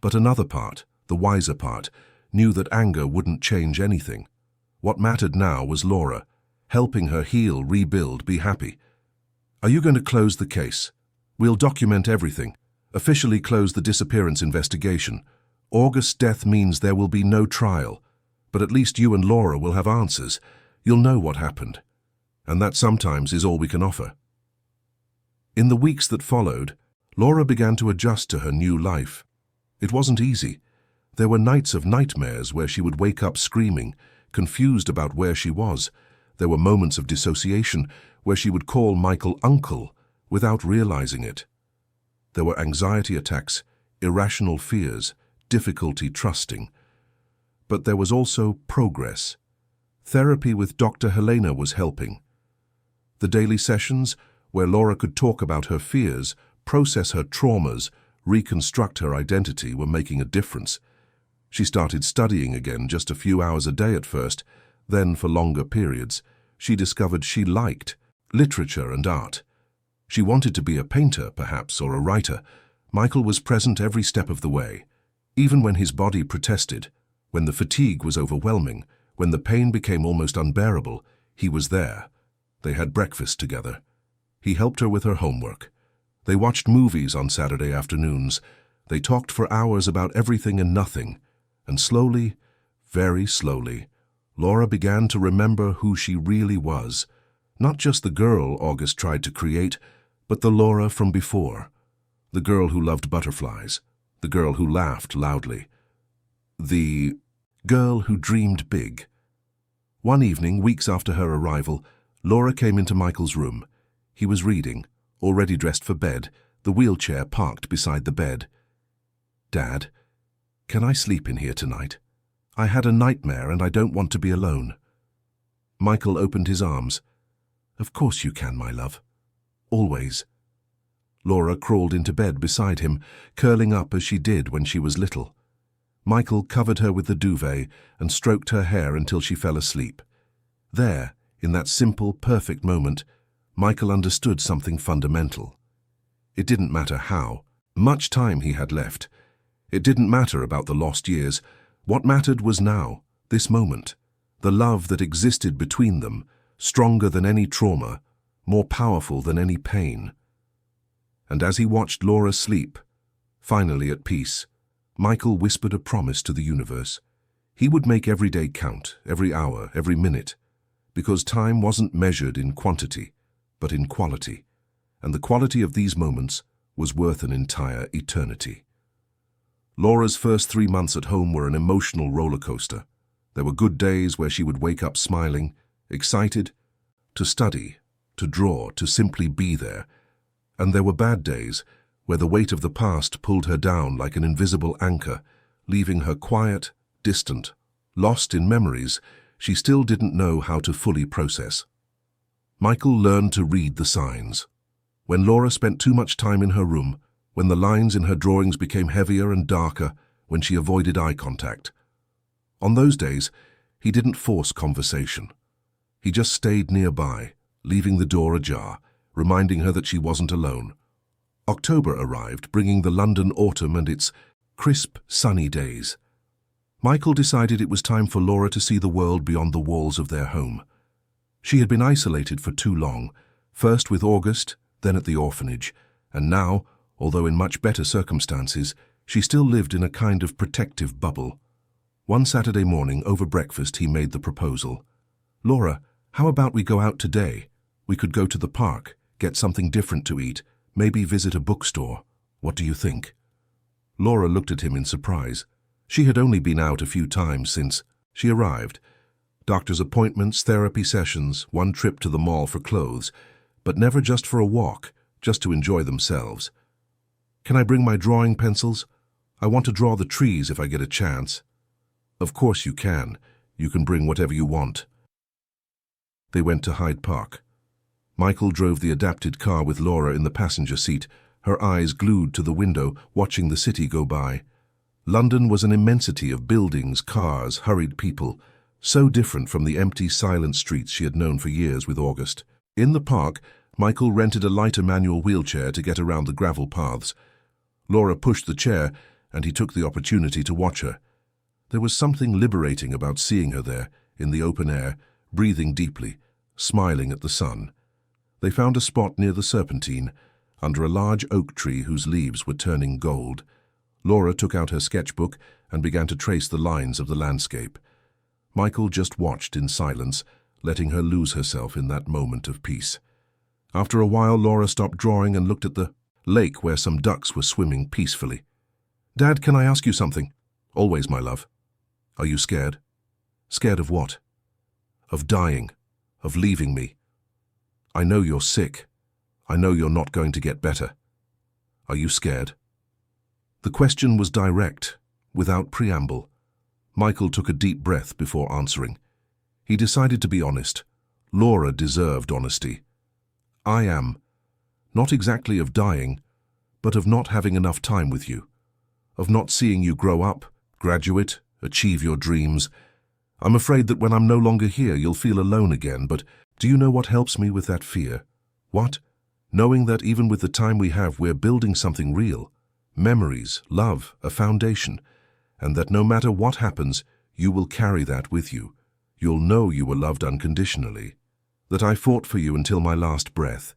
But another part, the wiser part, knew that anger wouldn't change anything. What mattered now was Laura, helping her heal, rebuild, be happy. Are you going to close the case? We'll document everything. Officially close the disappearance investigation. August's death means there will be no trial. But at least you and Laura will have answers. You'll know what happened. And that sometimes is all we can offer. In the weeks that followed, Laura began to adjust to her new life. It wasn't easy. There were nights of nightmares where she would wake up screaming, confused about where she was. There were moments of dissociation where she would call Michael uncle without realizing it. There were anxiety attacks, irrational fears, difficulty trusting. But there was also progress. Therapy with Dr. Helena was helping. The daily sessions, where Laura could talk about her fears, process her traumas, reconstruct her identity, were making a difference. She started studying again, just a few hours a day at first, then for longer periods. She discovered she liked literature and art. She wanted to be a painter, perhaps, or a writer. Michael was present every step of the way. Even when his body protested, when the fatigue was overwhelming, when the pain became almost unbearable, he was there. They had breakfast together. He helped her with her homework. They watched movies on Saturday afternoons. They talked for hours about everything and nothing. And slowly, very slowly, Laura began to remember who she really was. Not just the girl August tried to create, but the Laura from before. The girl who loved butterflies. The girl who laughed loudly. The girl who dreamed big. One evening, weeks after her arrival, Laura came into Michael's room. He was reading, already dressed for bed, the wheelchair parked beside the bed. "Dad, can I sleep in here tonight? I had a nightmare and I don't want to be alone." Michael opened his arms. "Of course you can, my love. Always." Laura crawled into bed beside him, curling up as she did when she was little. Michael covered her with the duvet and stroked her hair until she fell asleep. There, in that simple, perfect moment, Michael understood something fundamental. It didn't matter how much time he had left. It didn't matter about the lost years. What mattered was now, this moment, the love that existed between them, stronger than any trauma, more powerful than any pain. And as he watched Laura sleep, finally at peace, Michael whispered a promise to the universe. He would make every day count, every hour, every minute, because time wasn't measured in quantity, but in quality, and the quality of these moments was worth an entire eternity. Laura's first 3 months at home were an emotional roller coaster. There were good days where she would wake up smiling, excited, to study, to draw, to simply be there. And there were bad days where the weight of the past pulled her down like an invisible anchor, leaving her quiet, distant, lost in memories she still didn't know how to fully process. Michael learned to read the signs. When Laura spent too much time in her room, when the lines in her drawings became heavier and darker, when she avoided eye contact. On those days, he didn't force conversation. He just stayed nearby, leaving the door ajar, reminding her that she wasn't alone. October arrived, bringing the London autumn and its crisp, sunny days. Michael decided it was time for Laura to see the world beyond the walls of their home. She had been isolated for too long, first with August, then at the orphanage, and now, although in much better circumstances, she still lived in a kind of protective bubble. One Saturday morning, over breakfast, he made the proposal. "Laura, how about we go out today? We could go to the park, get something different to eat, maybe visit a bookstore. What do you think?" Laura looked at him in surprise. She had only been out a few times since she arrived. Doctor's appointments, therapy sessions, one trip to the mall for clothes, but never just for a walk, just to enjoy themselves. "Can I bring my drawing pencils? I want to draw the trees if I get a chance." "Of course you can. You can bring whatever you want." They went to Hyde Park. Michael drove the adapted car with Laura in the passenger seat, her eyes glued to the window, watching the city go by. London was an immensity of buildings, cars, hurried people, so different from the empty, silent streets she had known for years with August. In the park, Michael rented a lighter manual wheelchair to get around the gravel paths. Laura pushed the chair, and he took the opportunity to watch her. There was something liberating about seeing her there, in the open air, breathing deeply, smiling at the sun. They found a spot near the Serpentine, under a large oak tree whose leaves were turning gold. Laura took out her sketchbook and began to trace the lines of the landscape. Michael just watched in silence, letting her lose herself in that moment of peace. After a while, Laura stopped drawing and looked at the lake where some ducks were swimming peacefully. "Dad, can I ask you something?" "Always, my love." "Are you scared?" "Scared of what?" "Of dying, of leaving me. I know you're sick. I know you're not going to get better. Are you scared?" The question was direct, without preamble. Michael took a deep breath before answering. He decided to be honest. Laura deserved honesty. "I am. Not exactly of dying, but of not having enough time with you. Of not seeing you grow up, graduate, achieve your dreams. I'm afraid that when I'm no longer here, you'll feel alone again, but do you know what helps me with that fear? What? Knowing that even with the time we have, we're building something real. Memories, love, a foundation, and that no matter what happens, you will carry that with you. You'll know you were loved unconditionally, that I fought for you until my last breath,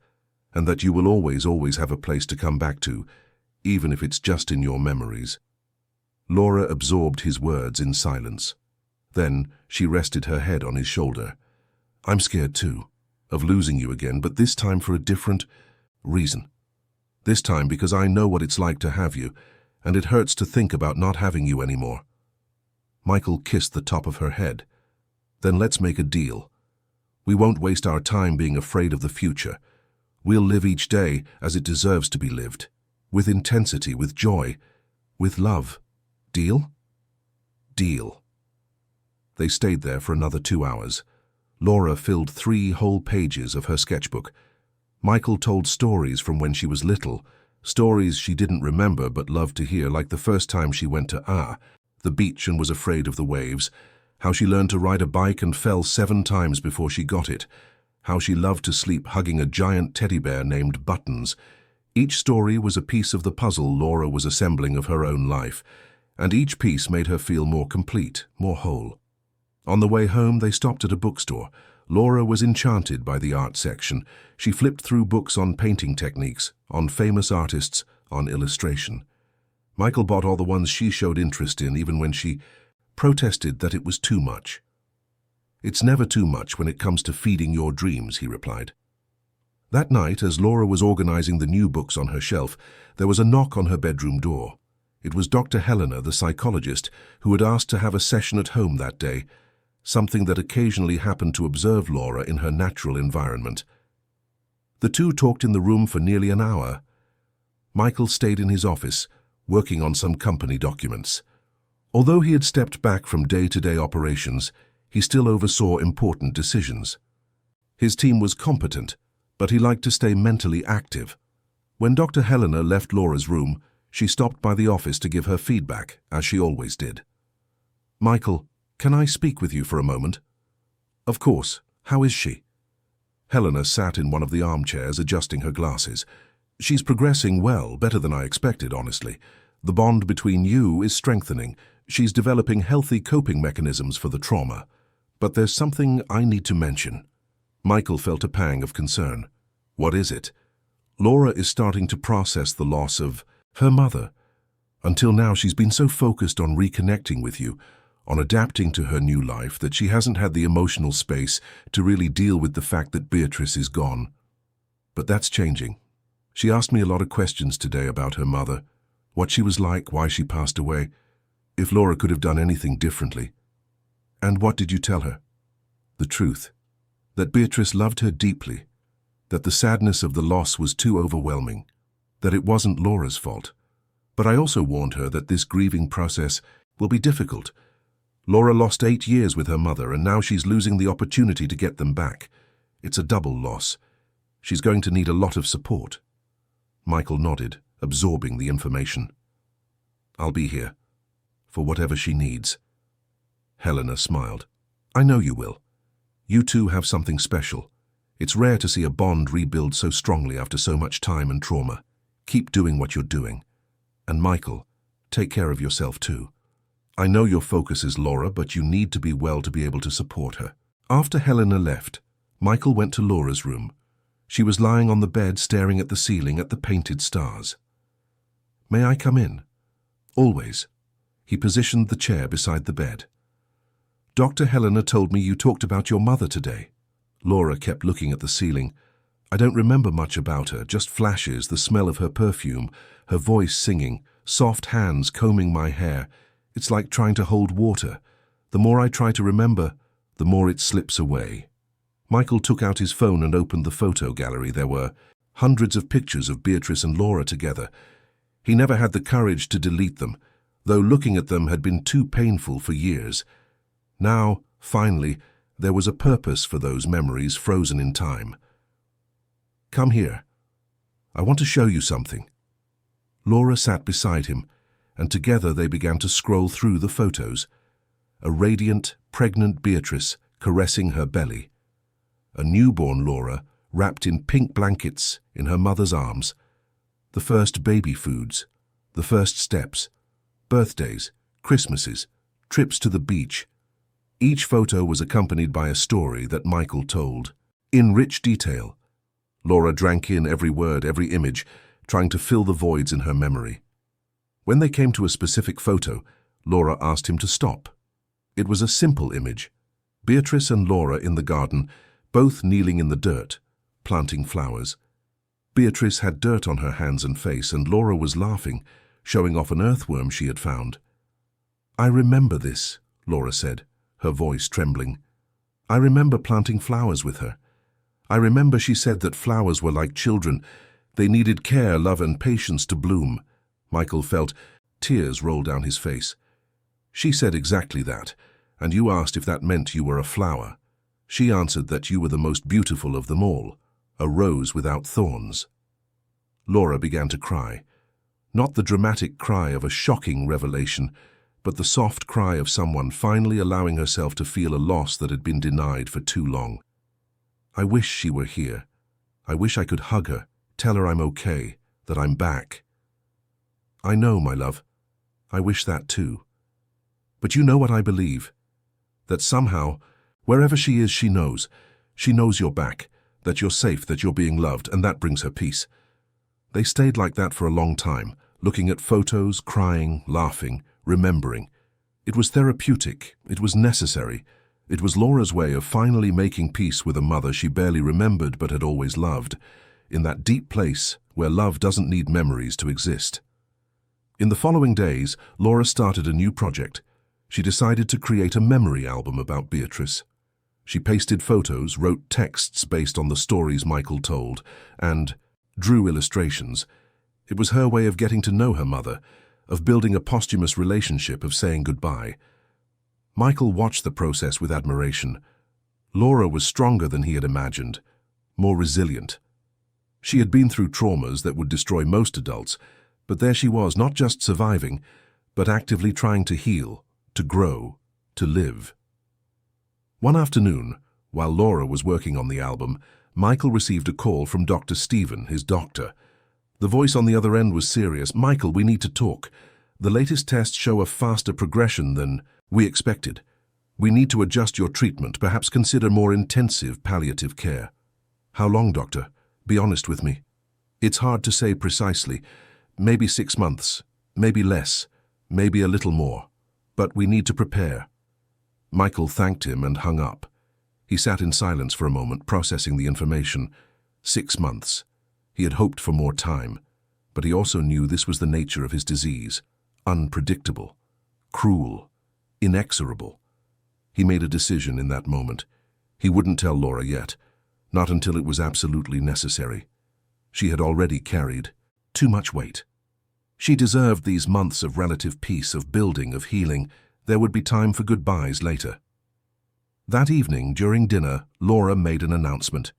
and that you will always have a place to come back to, even if it's just in your memories." Laura absorbed his words in silence. Then she rested her head on his shoulder. "I'm scared too, of losing you again, but this time for a different reason. This time because I know what it's like to have you, and it hurts to think about not having you anymore." Michael kissed the top of her head. "Then let's make a deal. We won't waste our time being afraid of the future. We'll live each day as it deserves to be lived, with intensity, with joy, with love. Deal?" "Deal." They stayed there for another 2 hours. Laura filled 3 whole pages of her sketchbook. Michael told stories from when she was little, stories she didn't remember but loved to hear, like the first time she went to the beach and was afraid of the waves, how she learned to ride a bike and fell 7 times before she got it, how she loved to sleep hugging a giant teddy bear named Buttons. Each story was a piece of the puzzle Laura was assembling of her own life, and each piece made her feel more complete, more whole. On the way home, they stopped at a bookstore. Laura was enchanted by the art section. She flipped through books on painting techniques, on famous artists, on illustration. Michael bought all the ones she showed interest in, even when she protested that it was too much. "It's never too much when it comes to feeding your dreams," he replied. That night, as Laura was organizing the new books on her shelf, there was a knock on her bedroom door. It was Dr. Helena, the psychologist, who had asked to have a session at home that day, something that occasionally happened to observe Laura in her natural environment. The two talked in the room for nearly an hour. Michael stayed in his office, working on some company documents. Although he had stepped back from day-to-day operations, he still oversaw important decisions. His team was competent, but he liked to stay mentally active. When Dr. Helena left Laura's room, she stopped by the office to give her feedback, as she always did. "Michael, can I speak with you for a moment?" "Of course. How is she?" Helena sat in one of the armchairs, adjusting her glasses. "She's progressing well, better than I expected, honestly. The bond between you is strengthening. She's developing healthy coping mechanisms for the trauma. But there's something I need to mention." Michael felt a pang of concern. "What is it?" "Laura is starting to process the loss of her mother. Until now, she's been so focused on reconnecting with you, on adapting to her new life, that she hasn't had the emotional space to really deal with the fact that Beatrice is gone. But that's changing. She asked me a lot of questions today about her mother, what she was like, why she passed away, if Laura could have done anything differently." "And what did you tell her?" "The truth. That Beatrice loved her deeply, that the sadness of the loss was too overwhelming, that it wasn't Laura's fault. But I also warned her that this grieving process will be difficult. Laura lost 8 years with her mother, and now she's losing the opportunity to get them back. It's a double loss. She's going to need a lot of support. Michael nodded, absorbing the information. I'll be here, for whatever she needs. Helena smiled. I know you will. You two have something special. It's rare to see a bond rebuild so strongly after so much time and trauma. Keep doing what you're doing. And Michael, take care of yourself too. I know your focus is Laura, but you need to be well to be able to support her. After Helena left, Michael went to Laura's room. She was lying on the bed staring at the ceiling at the painted stars. May I come in? Always. He positioned the chair beside the bed. Dr. Helena told me you talked about your mother today. Laura kept looking at the ceiling. I don't remember much about her, just flashes, the smell of her perfume, her voice singing, soft hands combing my hair. It's like trying to hold water. The more I try to remember, the more it slips away. Michael took out his phone and opened the photo gallery. There were hundreds of pictures of Beatrice and Laura together. He never had the courage to delete them, though looking at them had been too painful for years. Now, finally, there was a purpose for those memories frozen in time. Come here. I want to show you something. Laura sat beside him, and together they began to scroll through the photos. A radiant, pregnant Beatrice caressing her belly. A newborn Laura wrapped in pink blankets in her mother's arms. The first baby foods, the first steps, birthdays, Christmases, trips to the beach. Each photo was accompanied by a story that Michael told, in rich detail. Laura drank in every word, every image, trying to fill the voids in her memory. When they came to a specific photo, Laura asked him to stop. It was a simple image. Beatrice and Laura in the garden, both kneeling in the dirt, planting flowers. Beatrice had dirt on her hands and face, and Laura was laughing, showing off an earthworm she had found. I remember this, Laura said, her voice trembling. I remember planting flowers with her. I remember she said that flowers were like children. They needed care, love, and patience to bloom. Michael felt tears roll down his face. She said exactly that, and you asked if that meant you were a flower. She answered that you were the most beautiful of them all, a rose without thorns. Laura began to cry. Not the dramatic cry of a shocking revelation, but the soft cry of someone finally allowing herself to feel a loss that had been denied for too long. I wish she were here. I wish I could hug her, tell her I'm okay, that I'm back. I know, my love. I wish that too. But you know what I believe? That somehow, wherever she is, she knows. She knows you're back, that you're safe, that you're being loved, and that brings her peace. They stayed like that for a long time, looking at photos, crying, laughing, remembering. It was therapeutic. It was necessary. It was Laura's way of finally making peace with a mother she barely remembered but had always loved, in that deep place where love doesn't need memories to exist. In the following days, Laura started a new project. She decided to create a memory album about Beatrice. She pasted photos, wrote texts based on the stories Michael told, and drew illustrations. It was her way of getting to know her mother, of building a posthumous relationship, of saying goodbye. Michael watched the process with admiration. Laura was stronger than he had imagined, more resilient. She had been through traumas that would destroy most adults, but there she was, not just surviving, but actively trying to heal, to grow, to live. One afternoon, while Laura was working on the album, Michael received a call from Dr. Stephen, his doctor. The voice on the other end was serious. Michael, we need to talk. The latest tests show a faster progression than we expected. We need to adjust your treatment, perhaps consider more intensive palliative care. How long, doctor? Be honest with me. It's hard to say precisely. Maybe 6 months, maybe less, maybe a little more. But we need to prepare. Michael thanked him and hung up. He sat in silence for a moment, processing the information. 6 months. He had hoped for more time, but he also knew this was the nature of his disease. Unpredictable, cruel, inexorable. He made a decision in that moment. He wouldn't tell Laura yet, not until it was absolutely necessary. She had already carried too much weight. She deserved these months of relative peace, of building, of healing, There would be time for goodbyes later. That evening, during dinner, Laura made an announcement.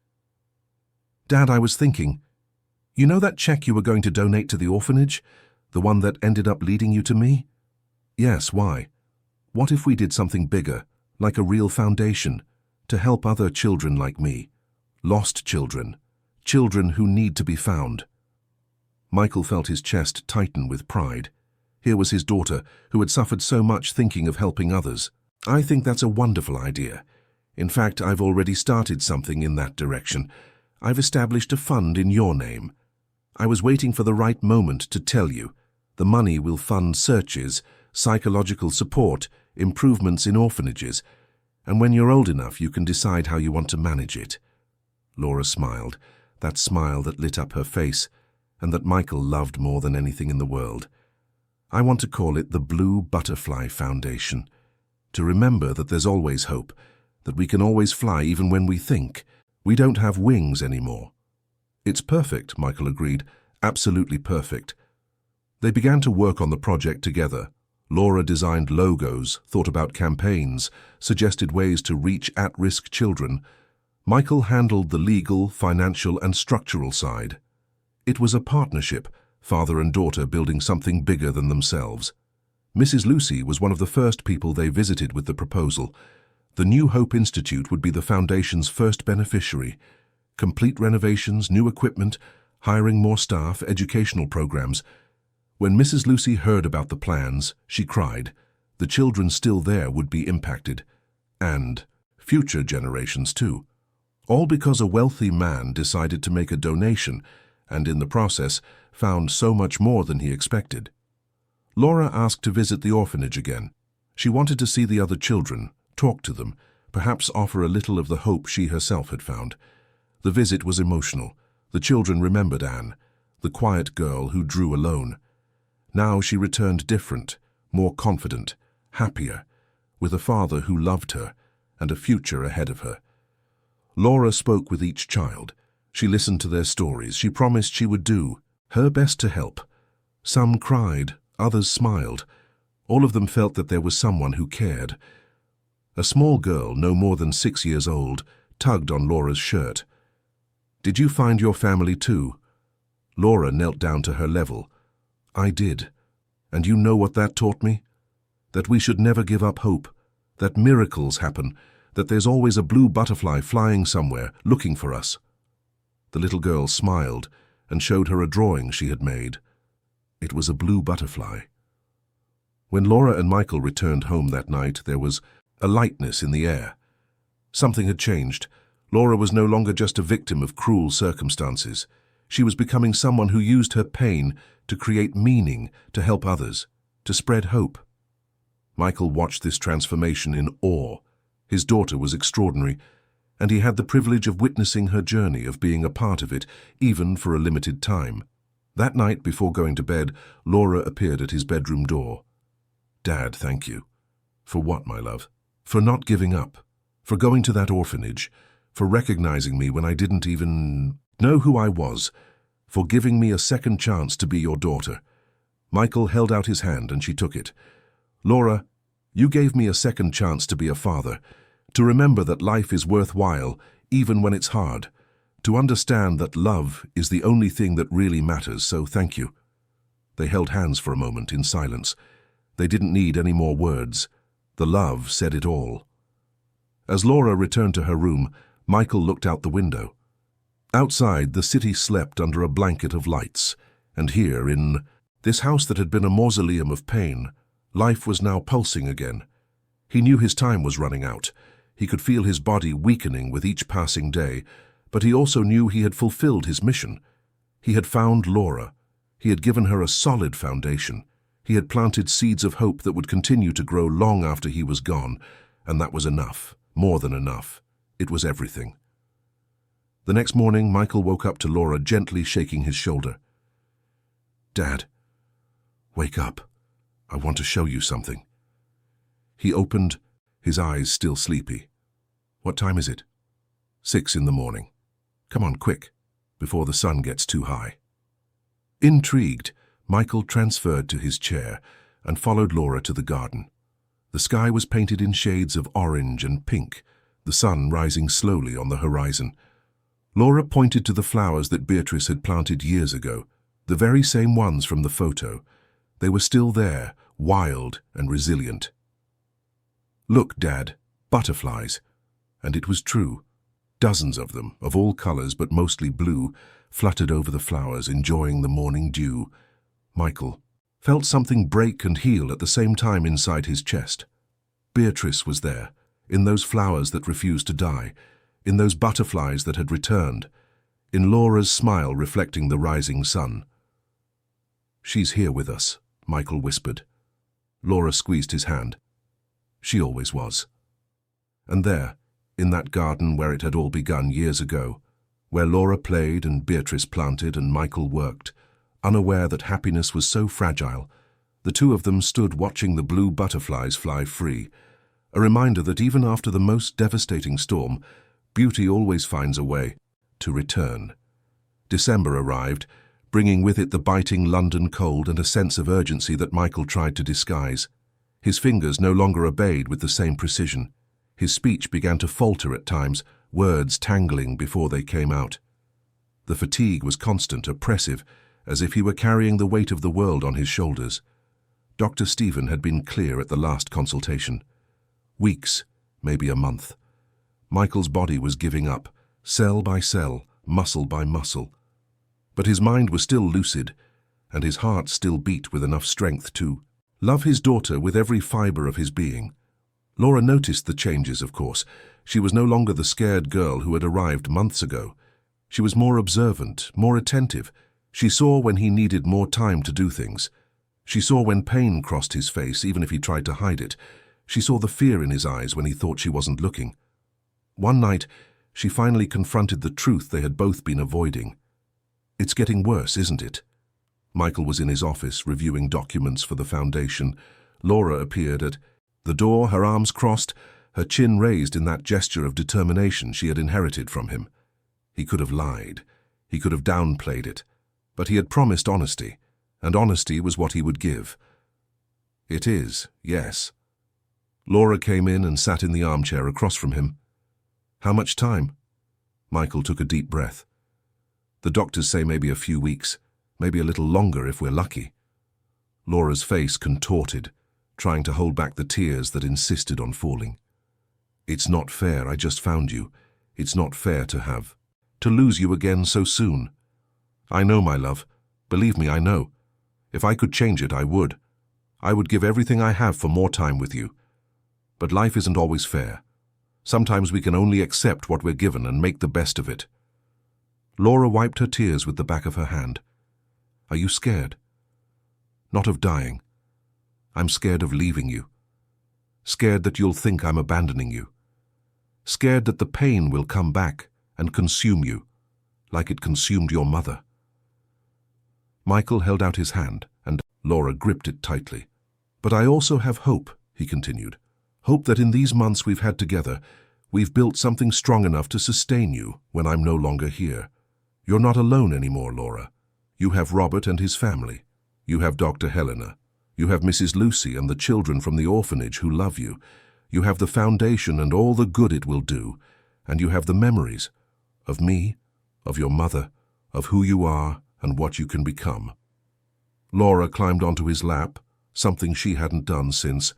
"Dad, I was thinking, you know that check you were going to donate to the orphanage? The one that ended up leading you to me?" "Yes, why? What if we did something bigger, like a real foundation, to help other children like me? Lost children, children who need to be found." Michael felt his chest tighten with pride. Here was his daughter, who had suffered so much thinking of helping others. "I think that's a wonderful idea. In fact, I've already started something in that direction. I've established a fund in your name. I was waiting for the right moment to tell you. The money will fund searches, psychological support, improvements in orphanages, and when you're old enough, you can decide how you want to manage it." Laura smiled, that smile that lit up her face, and that Michael loved more than anything in the world. "I want to call it the Blue Butterfly Foundation, to remember that there's always hope, that we can always fly even when we think we don't have wings anymore." "It's perfect," Michael agreed, "absolutely perfect." They began to work on the project together. Laura designed logos, thought about campaigns, suggested ways to reach at-risk children. Michael handled the legal, financial, and structural side. It was a partnership, father and daughter building something bigger than themselves. Mrs. Lucy was one of the first people they visited with the proposal. The New Hope Institute would be the foundation's first beneficiary. Complete renovations, new equipment, hiring more staff, educational programs. When Mrs. Lucy heard about the plans, she cried. The children still there would be impacted. And future generations too. All because a wealthy man decided to make a donation and in the process found so much more than he expected. Laura asked to visit the orphanage again. She wanted to see the other children, talk to them, perhaps offer a little of the hope she herself had found. The visit was emotional. The children remembered Anne, the quiet girl who drew alone. Now she returned different, more confident, happier, with a father who loved her and a future ahead of her. Laura spoke with each child. She listened to their stories. She promised she would do her best to help. Some cried, others smiled. All of them felt that there was someone who cared. A small girl, no more than 6 years old, tugged on Laura's shirt. "Did you find your family too?" Laura knelt down to her level. "I did. And you know what that taught me? That we should never give up hope, that miracles happen, that there's always a blue butterfly flying somewhere, looking for us." The little girl smiled and showed her a drawing she had made. It was a blue butterfly. When Laura and Michael returned home that night, there was a lightness in the air. Something had changed. Laura was no longer just a victim of cruel circumstances. She was becoming someone who used her pain to create meaning, to help others, to spread hope. Michael watched this transformation in awe. His daughter was extraordinary, and he had the privilege of witnessing her journey, of being a part of it, even for a limited time. That night, before going to bed, Laura appeared at his bedroom door. "Dad, thank you." "For what, my love?" "For not giving up, for going to that orphanage, for recognizing me when I didn't even know who I was, for giving me a second chance to be your daughter." Michael held out his hand and she took it. "Laura, you gave me a second chance to be a father, to remember that life is worthwhile even when it's hard, to understand that love is the only thing that really matters, so thank you." They held hands for a moment in silence. They didn't need any more words. The love said it all. As Laura returned to her room, Michael looked out the window. Outside, the city slept under a blanket of lights, and here, in this house that had been a mausoleum of pain, life was now pulsing again. He knew his time was running out. He could feel his body weakening with each passing day, but he also knew he had fulfilled his mission. He had found Laura. He had given her a solid foundation. He had planted seeds of hope that would continue to grow long after he was gone, and that was enough, more than enough. It was everything. The next morning, Michael woke up to Laura gently shaking his shoulder. "Dad, wake up. I want to show you something." He opened, his eyes still sleepy. "What time is it?" 6 in the morning. "Come on, quick, before the sun gets too high." Intrigued, Michael transferred to his chair and followed Laura to the garden. The sky was painted in shades of orange and pink, the sun rising slowly on the horizon. Laura pointed to the flowers that Beatrice had planted years ago, the very same ones from the photo. They were still there, wild and resilient. "Look, Dad, butterflies." And it was true. Dozens of them, of all colors but mostly blue, fluttered over the flowers, enjoying the morning dew. Michael felt something break and heal at the same time inside his chest. Beatrice was there, in those flowers that refused to die, in those butterflies that had returned, in Laura's smile reflecting the rising sun. "She's here with us," Michael whispered. Laura squeezed his hand. She always was. And there, in that garden where it had all begun years ago, where Laura played and Beatrice planted and Michael worked, unaware that happiness was so fragile, the two of them stood watching the blue butterflies fly free, a reminder that even after the most devastating storm, beauty always finds a way to return. December arrived, bringing with it the biting London cold and a sense of urgency that Michael tried to disguise. His fingers no longer obeyed with the same precision. His speech began to falter at times, words tangling before they came out. The fatigue was constant, oppressive, as if he were carrying the weight of the world on his shoulders. Dr. Stephen had been clear at the last consultation. Weeks, maybe a month. Michael's body was giving up, cell by cell, muscle by muscle. But his mind was still lucid, and his heart still beat with enough strength to love his daughter with every fiber of his being. Laura noticed the changes, of course. She was no longer the scared girl who had arrived months ago. She was more observant, more attentive. She saw when he needed more time to do things. She saw when pain crossed his face, even if he tried to hide it. She saw the fear in his eyes when he thought she wasn't looking. One night, she finally confronted the truth they had both been avoiding. "It's getting worse, isn't it?" Michael was in his office, reviewing documents for the foundation. Laura appeared at the door, her arms crossed, her chin raised in that gesture of determination she had inherited from him. He could have lied. He could have downplayed it. But he had promised honesty, and honesty was what he would give. "It is, yes." Laura came in and sat in the armchair across from him. "How much time?" Michael took a deep breath. "The doctors say maybe a few weeks, maybe a little longer if we're lucky." Laura's face contorted, trying to hold back the tears that insisted on falling. "It's not fair, I just found you. It's not fair to lose you again so soon." "I know, my love. Believe me, I know. If I could change it, I would. I would give everything I have for more time with you. But life isn't always fair. Sometimes we can only accept what we're given and make the best of it." Laura wiped her tears with the back of her hand. "Are you scared?" "Not of dying. I'm scared of leaving you. Scared that you'll think I'm abandoning you. Scared that the pain will come back and consume you, like it consumed your mother." Michael held out his hand, and Laura gripped it tightly. "But I also have hope," he continued. "Hope that in these months we've had together, we've built something strong enough to sustain you when I'm no longer here. You're not alone anymore, Laura. You have Robert and his family. You have Dr. Helena. You have Mrs. Lucy and the children from the orphanage who love you. You have the foundation and all the good it will do. And you have the memories of me, of your mother, of who you are and what you can become." Laura climbed onto his lap, something she hadn't done since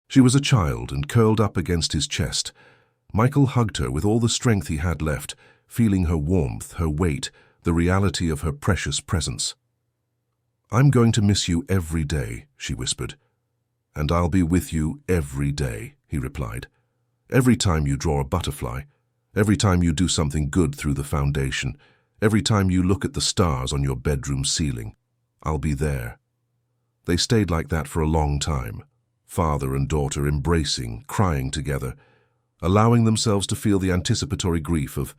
she was a child, and curled up against his chest. Michael hugged her with all the strength he had left, feeling her warmth, her weight, the reality of her precious presence. "I'm going to miss you every day," she whispered. "And I'll be with you every day," he replied. "Every time you draw a butterfly, every time you do something good through the foundation, every time you look at the stars on your bedroom ceiling, I'll be there." They stayed like that for a long time, father and daughter embracing, crying together, allowing themselves to feel the anticipatory grief of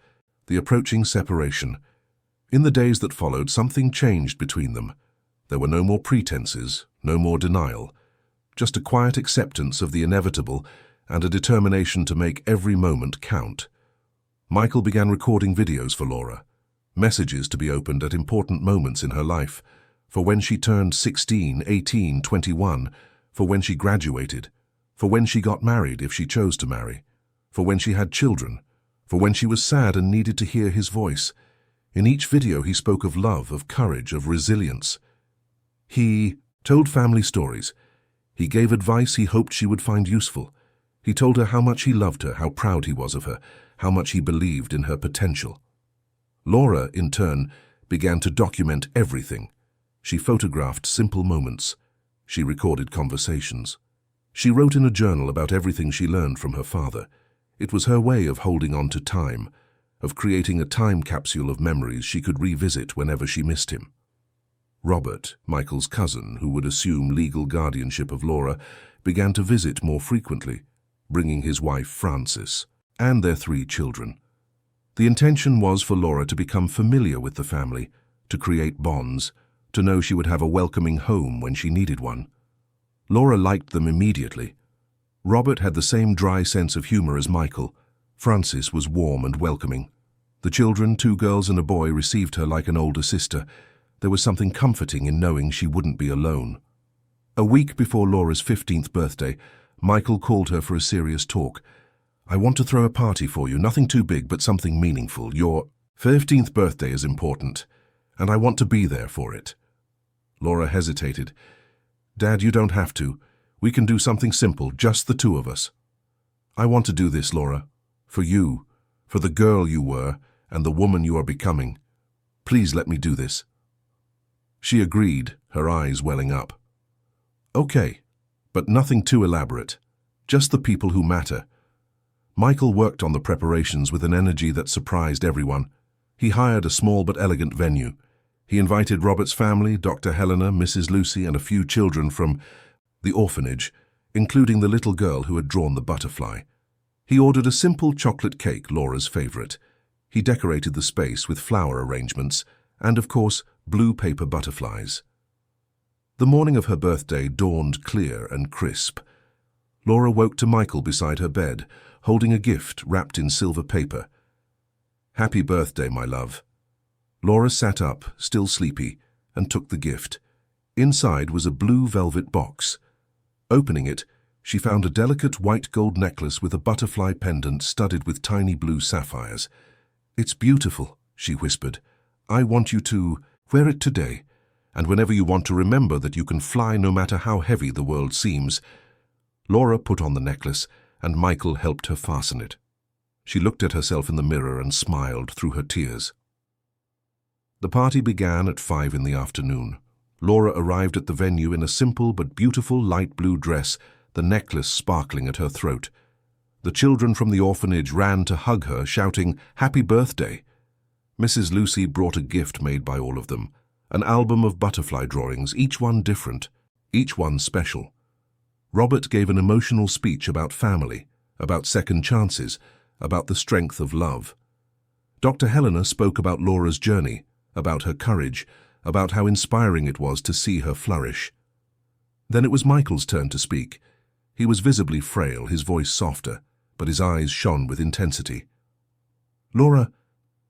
the approaching separation. In the days that followed, something changed between them. There were no more pretenses, no more denial, just a quiet acceptance of the inevitable and a determination to make every moment count. Michael began recording videos for Laura, messages to be opened at important moments in her life, for when she turned 16, 18, 21, for when she graduated, For when she got married, if she chose to marry. For when she had children. For when she was sad and needed to hear his voice. In each video he spoke of love, of courage, of resilience. He told family stories. He gave advice he hoped she would find useful. He told her how much he loved her, how proud he was of her, how much he believed in her potential. Laura, in turn, began to document everything. She photographed simple moments. She recorded conversations. She wrote in a journal about everything she learned from her father. It was her way of holding on to time, of creating a time capsule of memories she could revisit whenever she missed him. Robert, Michael's cousin, who would assume legal guardianship of Laura, began to visit more frequently, bringing his wife Frances and their 3 children. The intention was for Laura to become familiar with the family, to create bonds, to know she would have a welcoming home when she needed one. Laura liked them immediately. Robert had the same dry sense of humor as Michael. Frances was warm and welcoming. The children, 2 girls and a boy, received her like an older sister. There was something comforting in knowing she wouldn't be alone. A week before Laura's 15th birthday, Michael called her for a serious talk. "I want to throw a party for you, nothing too big, but something meaningful. Your 15th birthday is important, and I want to be there for it." Laura hesitated. "Dad, you don't have to. We can do something simple, just the 2 of us." "I want to do this, Laura. For you, for the girl you were, and the woman you are becoming. Please let me do this." She agreed, her eyes welling up. "Okay, but nothing too elaborate. Just the people who matter." Michael worked on the preparations with an energy that surprised everyone. He hired a small but elegant venue. He invited Robert's family, Dr. Helena, Mrs. Lucy, and a few children from the orphanage, including the little girl who had drawn the butterfly. He ordered a simple chocolate cake, Laura's favorite. He decorated the space with flower arrangements and, of course, blue paper butterflies. The morning of her birthday dawned clear and crisp. Laura woke to Michael beside her bed, holding a gift wrapped in silver paper. "Happy birthday, my love." Laura sat up, still sleepy, and took the gift. Inside was a blue velvet box. Opening it, she found a delicate white gold necklace with a butterfly pendant studded with tiny blue sapphires. "It's beautiful," she whispered. "I want you to wear it today, and whenever you want to remember that you can fly no matter how heavy the world seems." Laura put on the necklace, and Michael helped her fasten it. She looked at herself in the mirror and smiled through her tears. The party began at 5 in the afternoon. Laura arrived at the venue in a simple but beautiful light blue dress, the necklace sparkling at her throat. The children from the orphanage ran to hug her, shouting, "Happy birthday!" Mrs. Lucy brought a gift made by all of them, an album of butterfly drawings, each one different, each one special. Robert gave an emotional speech about family, about second chances, about the strength of love. Dr. Helena spoke about Laura's journey, about her courage, about how inspiring it was to see her flourish. Then it was Michael's turn to speak. He was visibly frail, his voice softer, but his eyes shone with intensity. "Laura,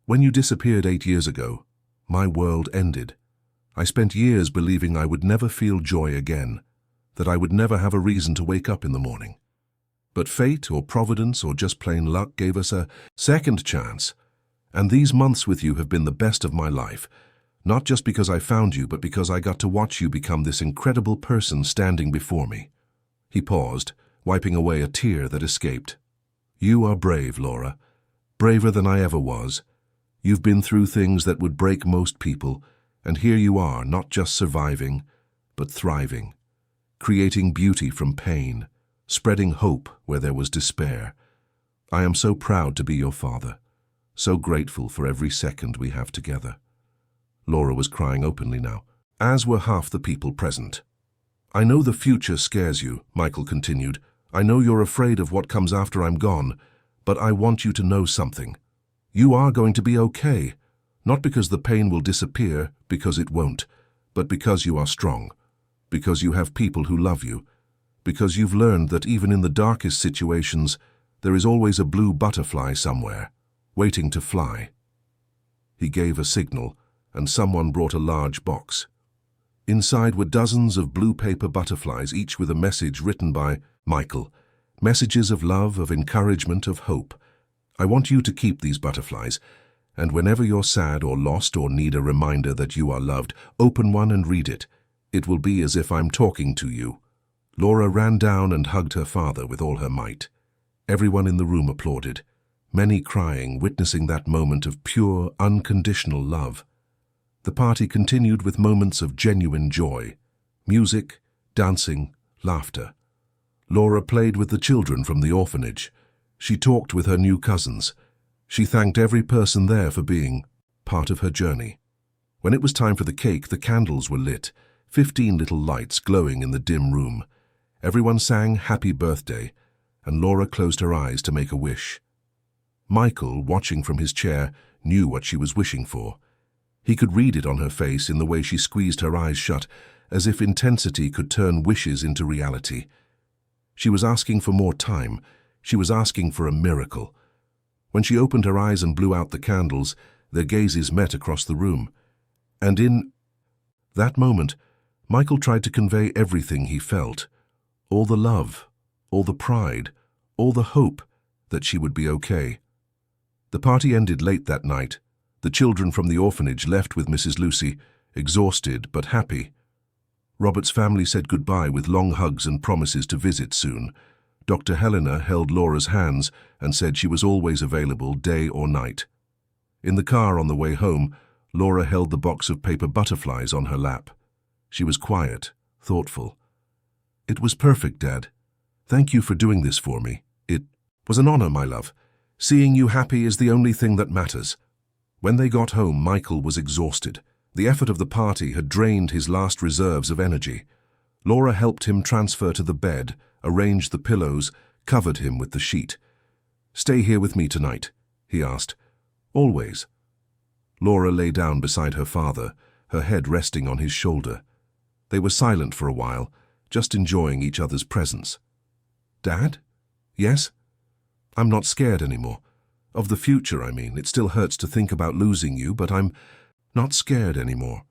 when you disappeared 8 years ago, my world ended. I spent years believing I would never feel joy again, that I would never have a reason to wake up in the morning. But fate or providence or just plain luck gave us a second chance. And these months with you have been the best of my life, not just because I found you, but because I got to watch you become this incredible person standing before me." He paused, wiping away a tear that escaped. "You are brave, Laura, braver than I ever was. You've been through things that would break most people, and here you are, not just surviving, but thriving, creating beauty from pain, spreading hope where there was despair. I am so proud to be your father, so grateful for every second we have together." Laura was crying openly now, as were half the people present. "I know the future scares you," Michael continued. "I know you're afraid of what comes after I'm gone, but I want you to know something. You are going to be okay, not because the pain will disappear, because it won't, but because you are strong, because you have people who love you, because you've learned that even in the darkest situations, there is always a blue butterfly somewhere, waiting to fly." He gave a signal, and someone brought a large box. Inside were dozens of blue paper butterflies, each with a message written by Michael. Messages of love, of encouragement, of hope. I want you to keep these butterflies, and whenever you're sad or lost or need a reminder that you are loved, open one and read it. It will be as if I'm talking to you." Laura ran down and hugged her father with all her might. Everyone in the room applauded, many crying, witnessing that moment of pure, unconditional love. The party continued with moments of genuine joy. Music, dancing, laughter. Laura played with the children from the orphanage. She talked with her new cousins. She thanked every person there for being part of her journey. When it was time for the cake, the candles were lit, 15 little lights glowing in the dim room. Everyone sang "Happy Birthday," and Laura closed her eyes to make a wish. Michael, watching from his chair, knew what she was wishing for. He could read it on her face in the way she squeezed her eyes shut, as if intensity could turn wishes into reality. She was asking for more time. She was asking for a miracle. When she opened her eyes and blew out the candles, their gazes met across the room. And in that moment, Michael tried to convey everything he felt. All the love, all the pride, all the hope that she would be okay. The party ended late that night. The children from the orphanage left with Mrs. Lucy, exhausted but happy. Robert's family said goodbye with long hugs and promises to visit soon. Dr. Helena held Laura's hands and said she was always available, day or night. In the car on the way home, Laura held the box of paper butterflies on her lap. She was quiet, thoughtful. "It was perfect, Dad. Thank you for doing this for me. It was an honor, my love. Seeing you happy is the only thing that matters." When they got home, Michael was exhausted. The effort of the party had drained his last reserves of energy. Laura helped him transfer to the bed, arranged the pillows, covered him with the sheet. "Stay here with me tonight?" he asked. "Always." Laura lay down beside her father, her head resting on his shoulder. They were silent for a while, just enjoying each other's presence. "Dad? Yes? I'm not scared anymore. Of the future, I mean. It still hurts to think about losing you, but I'm not scared anymore.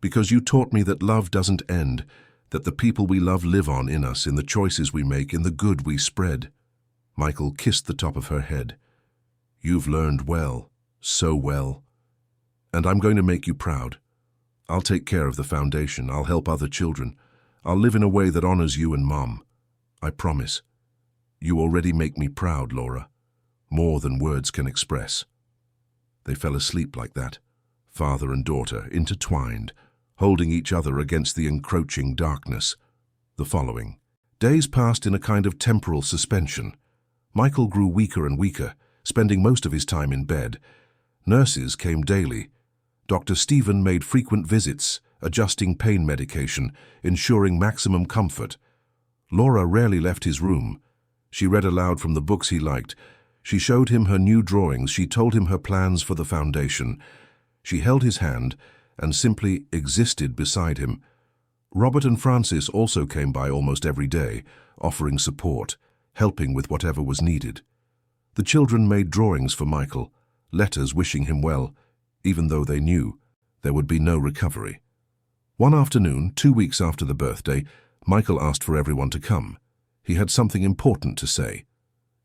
Because you taught me that love doesn't end, that the people we love live on in us, in the choices we make, in the good we spread." Michael kissed the top of her head. "You've learned well, so well. And I'm going to make you proud. I'll take care of the foundation. I'll help other children. I'll live in a way that honors you and Mom. I promise. You already make me proud, Laura. More than words can express." They fell asleep like that, father and daughter, intertwined, holding each other against the encroaching darkness. The following days passed in a kind of temporal suspension. Michael grew weaker and weaker, spending most of his time in bed. Nurses came daily. Dr. Stephen made frequent visits, adjusting pain medication, ensuring maximum comfort. Laura rarely left his room. She read aloud from the books he liked. She showed him her new drawings. She told him her plans for the foundation. She held his hand and simply existed beside him. Robert and Francis also came by almost every day, offering support, helping with whatever was needed. The children made drawings for Michael, letters wishing him well, even though they knew there would be no recovery. One afternoon, 2 weeks after the birthday, Michael asked for everyone to come. He had something important to say.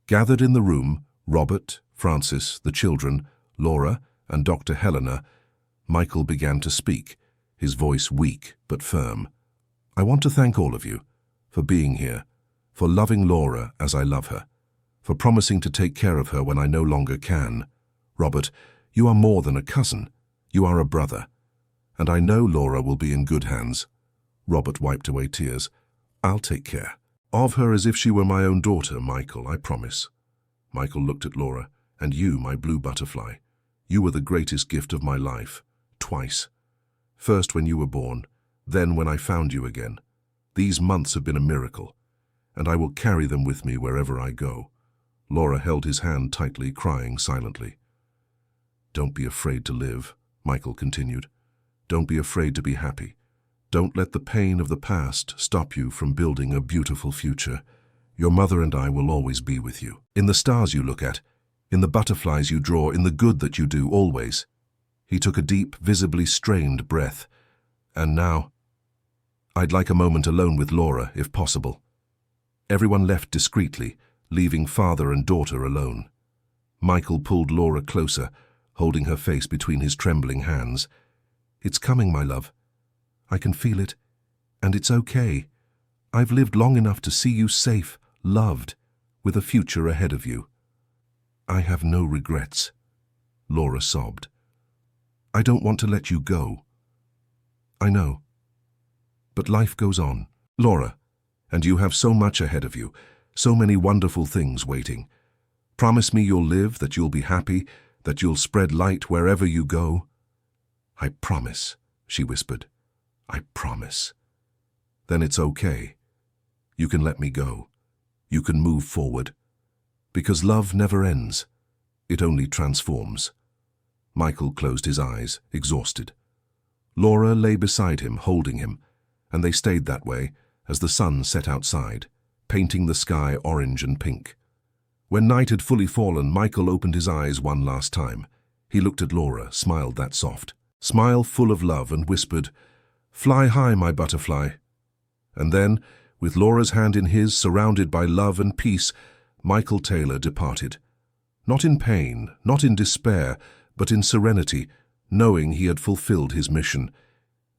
Gathered in the room, Robert, Francis, the children, Laura, and Dr. Helena, Michael began to speak, his voice weak but firm. "I want to thank all of you for being here, for loving Laura as I love her, for promising to take care of her when I no longer can. Robert, you are more than a cousin. You are a brother. And I know Laura will be in good hands." Robert wiped away tears. "I'll take care of her as if she were my own daughter, Michael, I promise." Michael looked at Laura. "And you, my blue butterfly. You were the greatest gift of my life. Twice. First when you were born, then when I found you again. These months have been a miracle, and I will carry them with me wherever I go." Laura held his hand tightly, crying silently. "Don't be afraid to live," Michael continued. "Don't be afraid to be happy. Don't let the pain of the past stop you from building a beautiful future. Your mother and I will always be with you. In the stars you look at, in the butterflies you draw, in the good that you do, always." He took a deep, visibly strained breath. "And now, I'd like a moment alone with Laura, if possible." Everyone left discreetly, leaving father and daughter alone. Michael pulled Laura closer, holding her face between his trembling hands. "It's coming, my love. I can feel it. And it's okay. I've lived long enough to see you safe, loved, with a future ahead of you." "I have no regrets," Laura sobbed. "I don't want to let you go." "I know. But life goes on, Laura, and you have so much ahead of you, so many wonderful things waiting. Promise me you'll live, that you'll be happy, that you'll spread light wherever you go." "I promise," she whispered. "I promise." "Then it's okay. You can let me go. You can move forward. Because love never ends. It only transforms." Michael closed his eyes, exhausted. Laura lay beside him, holding him, and they stayed that way as the sun set outside, painting the sky orange and pink. When night had fully fallen, Michael opened his eyes one last time. He looked at Laura, smiled that soft smile full of love, and whispered, "Fly high, my butterfly." And then, with Laura's hand in his, surrounded by love and peace, Michael Taylor departed. Not in pain, not in despair, but in serenity, knowing he had fulfilled his mission.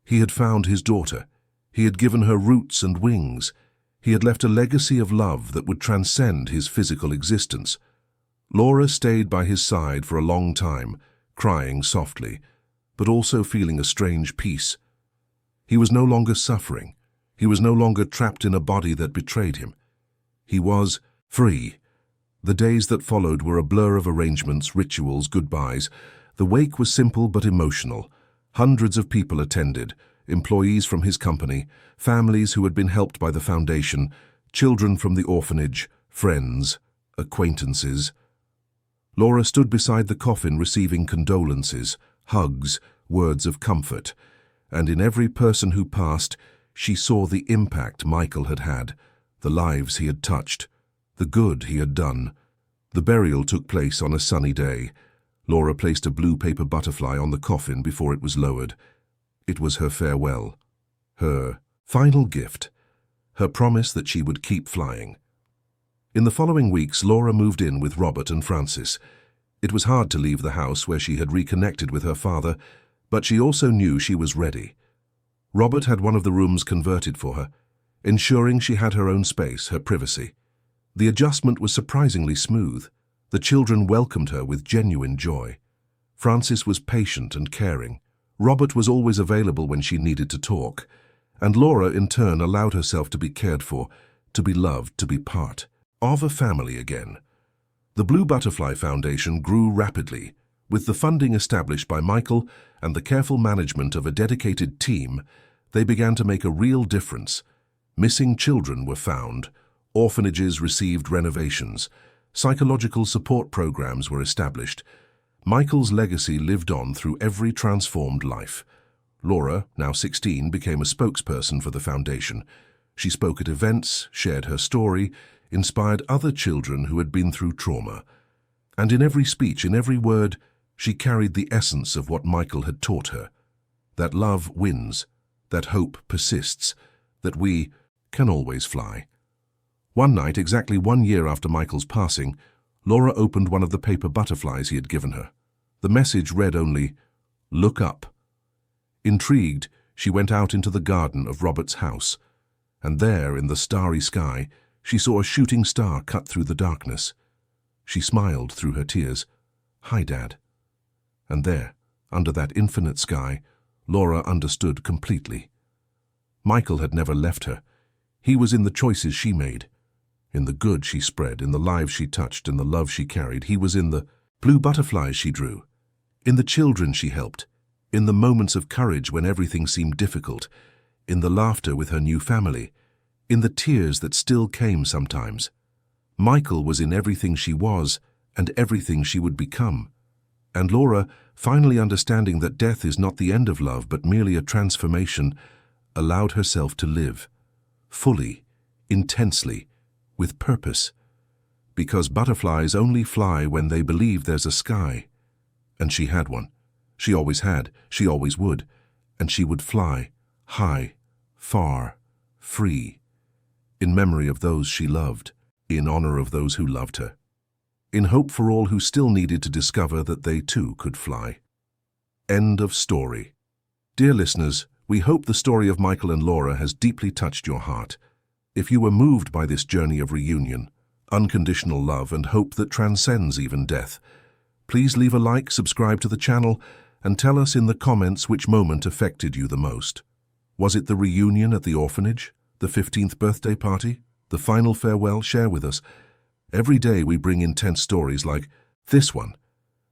He had found his daughter. He had given her roots and wings. He had left a legacy of love that would transcend his physical existence. Laura stayed by his side for a long time, crying softly, but also feeling a strange peace. He was no longer suffering. He was no longer trapped in a body that betrayed him. He was free. The days that followed were a blur of arrangements, rituals, goodbyes. The wake was simple but emotional. Hundreds of people attended, employees from his company, families who had been helped by the foundation, children from the orphanage, friends, acquaintances. Laura stood beside the coffin receiving condolences, hugs, words of comfort, and in every person who passed, she saw the impact Michael had had, the lives he had touched, the good he had done. The burial took place on a sunny day. Laura placed a blue paper butterfly on the coffin before it was lowered. It was her farewell, her final gift, her promise that she would keep flying. In the following weeks, Laura moved in with Robert and Francis. It was hard to leave the house where she had reconnected with her father, but she also knew she was ready. Robert had one of the rooms converted for her, ensuring she had her own space, her privacy. The adjustment was surprisingly smooth. The children welcomed her with genuine joy. Francis was patient and caring. Robert was always available when she needed to talk, and Laura in turn allowed herself to be cared for, to be loved, to be part of a family again. The Blue Butterfly Foundation grew rapidly. With the funding established by Michael and the careful management of a dedicated team, they began to make a real difference. Missing children were found, orphanages received renovations, psychological support programs were established. Michael's legacy lived on through every transformed life. Laura, now 16, became a spokesperson for the foundation. She spoke at events, shared her story, inspired other children who had been through trauma. And in every speech, in every word, she carried the essence of what Michael had taught her. That love wins, that hope persists, that we can always fly. One night, exactly 1 year after Michael's passing, Laura opened one of the paper butterflies he had given her. The message read only, "Look up." Intrigued, she went out into the garden of Robert's house, and there, in the starry sky, she saw a shooting star cut through the darkness. She smiled through her tears. "Hi, Dad." And there, under that infinite sky, Laura understood completely. Michael had never left her. He was in the choices she made, in the good she spread, in the lives she touched, in the love she carried. He was in the blue butterflies she drew, in the children she helped, in the moments of courage when everything seemed difficult, in the laughter with her new family, in the tears that still came sometimes. Michael was in everything she was and everything she would become. And Laura, finally understanding that death is not the end of love but merely a transformation, allowed herself to live, fully, intensely, with purpose. Because butterflies only fly when they believe there's a sky. And she had one. She always had, she always would. And she would fly, high, far, free. in memory of those she loved, in honor of those who loved her, in hope for all who still needed to discover that they too could fly. End of story. Dear listeners, we hope the story of Michael and Laura has deeply touched your heart. If you were moved by this journey of reunion, unconditional love and hope that transcends even death, please leave a like, subscribe to the channel, and tell us in the comments which moment affected you the most. Was it the reunion at the orphanage? The 15th birthday party? The final farewell? Share with us. Every day we bring intense stories like this one,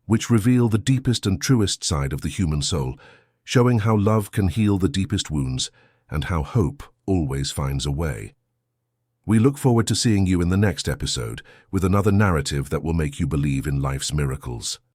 which reveal the deepest and truest side of the human soul, showing how love can heal the deepest wounds and how hope always finds a way. We look forward to seeing you in the next episode with another narrative that will make you believe in life's miracles.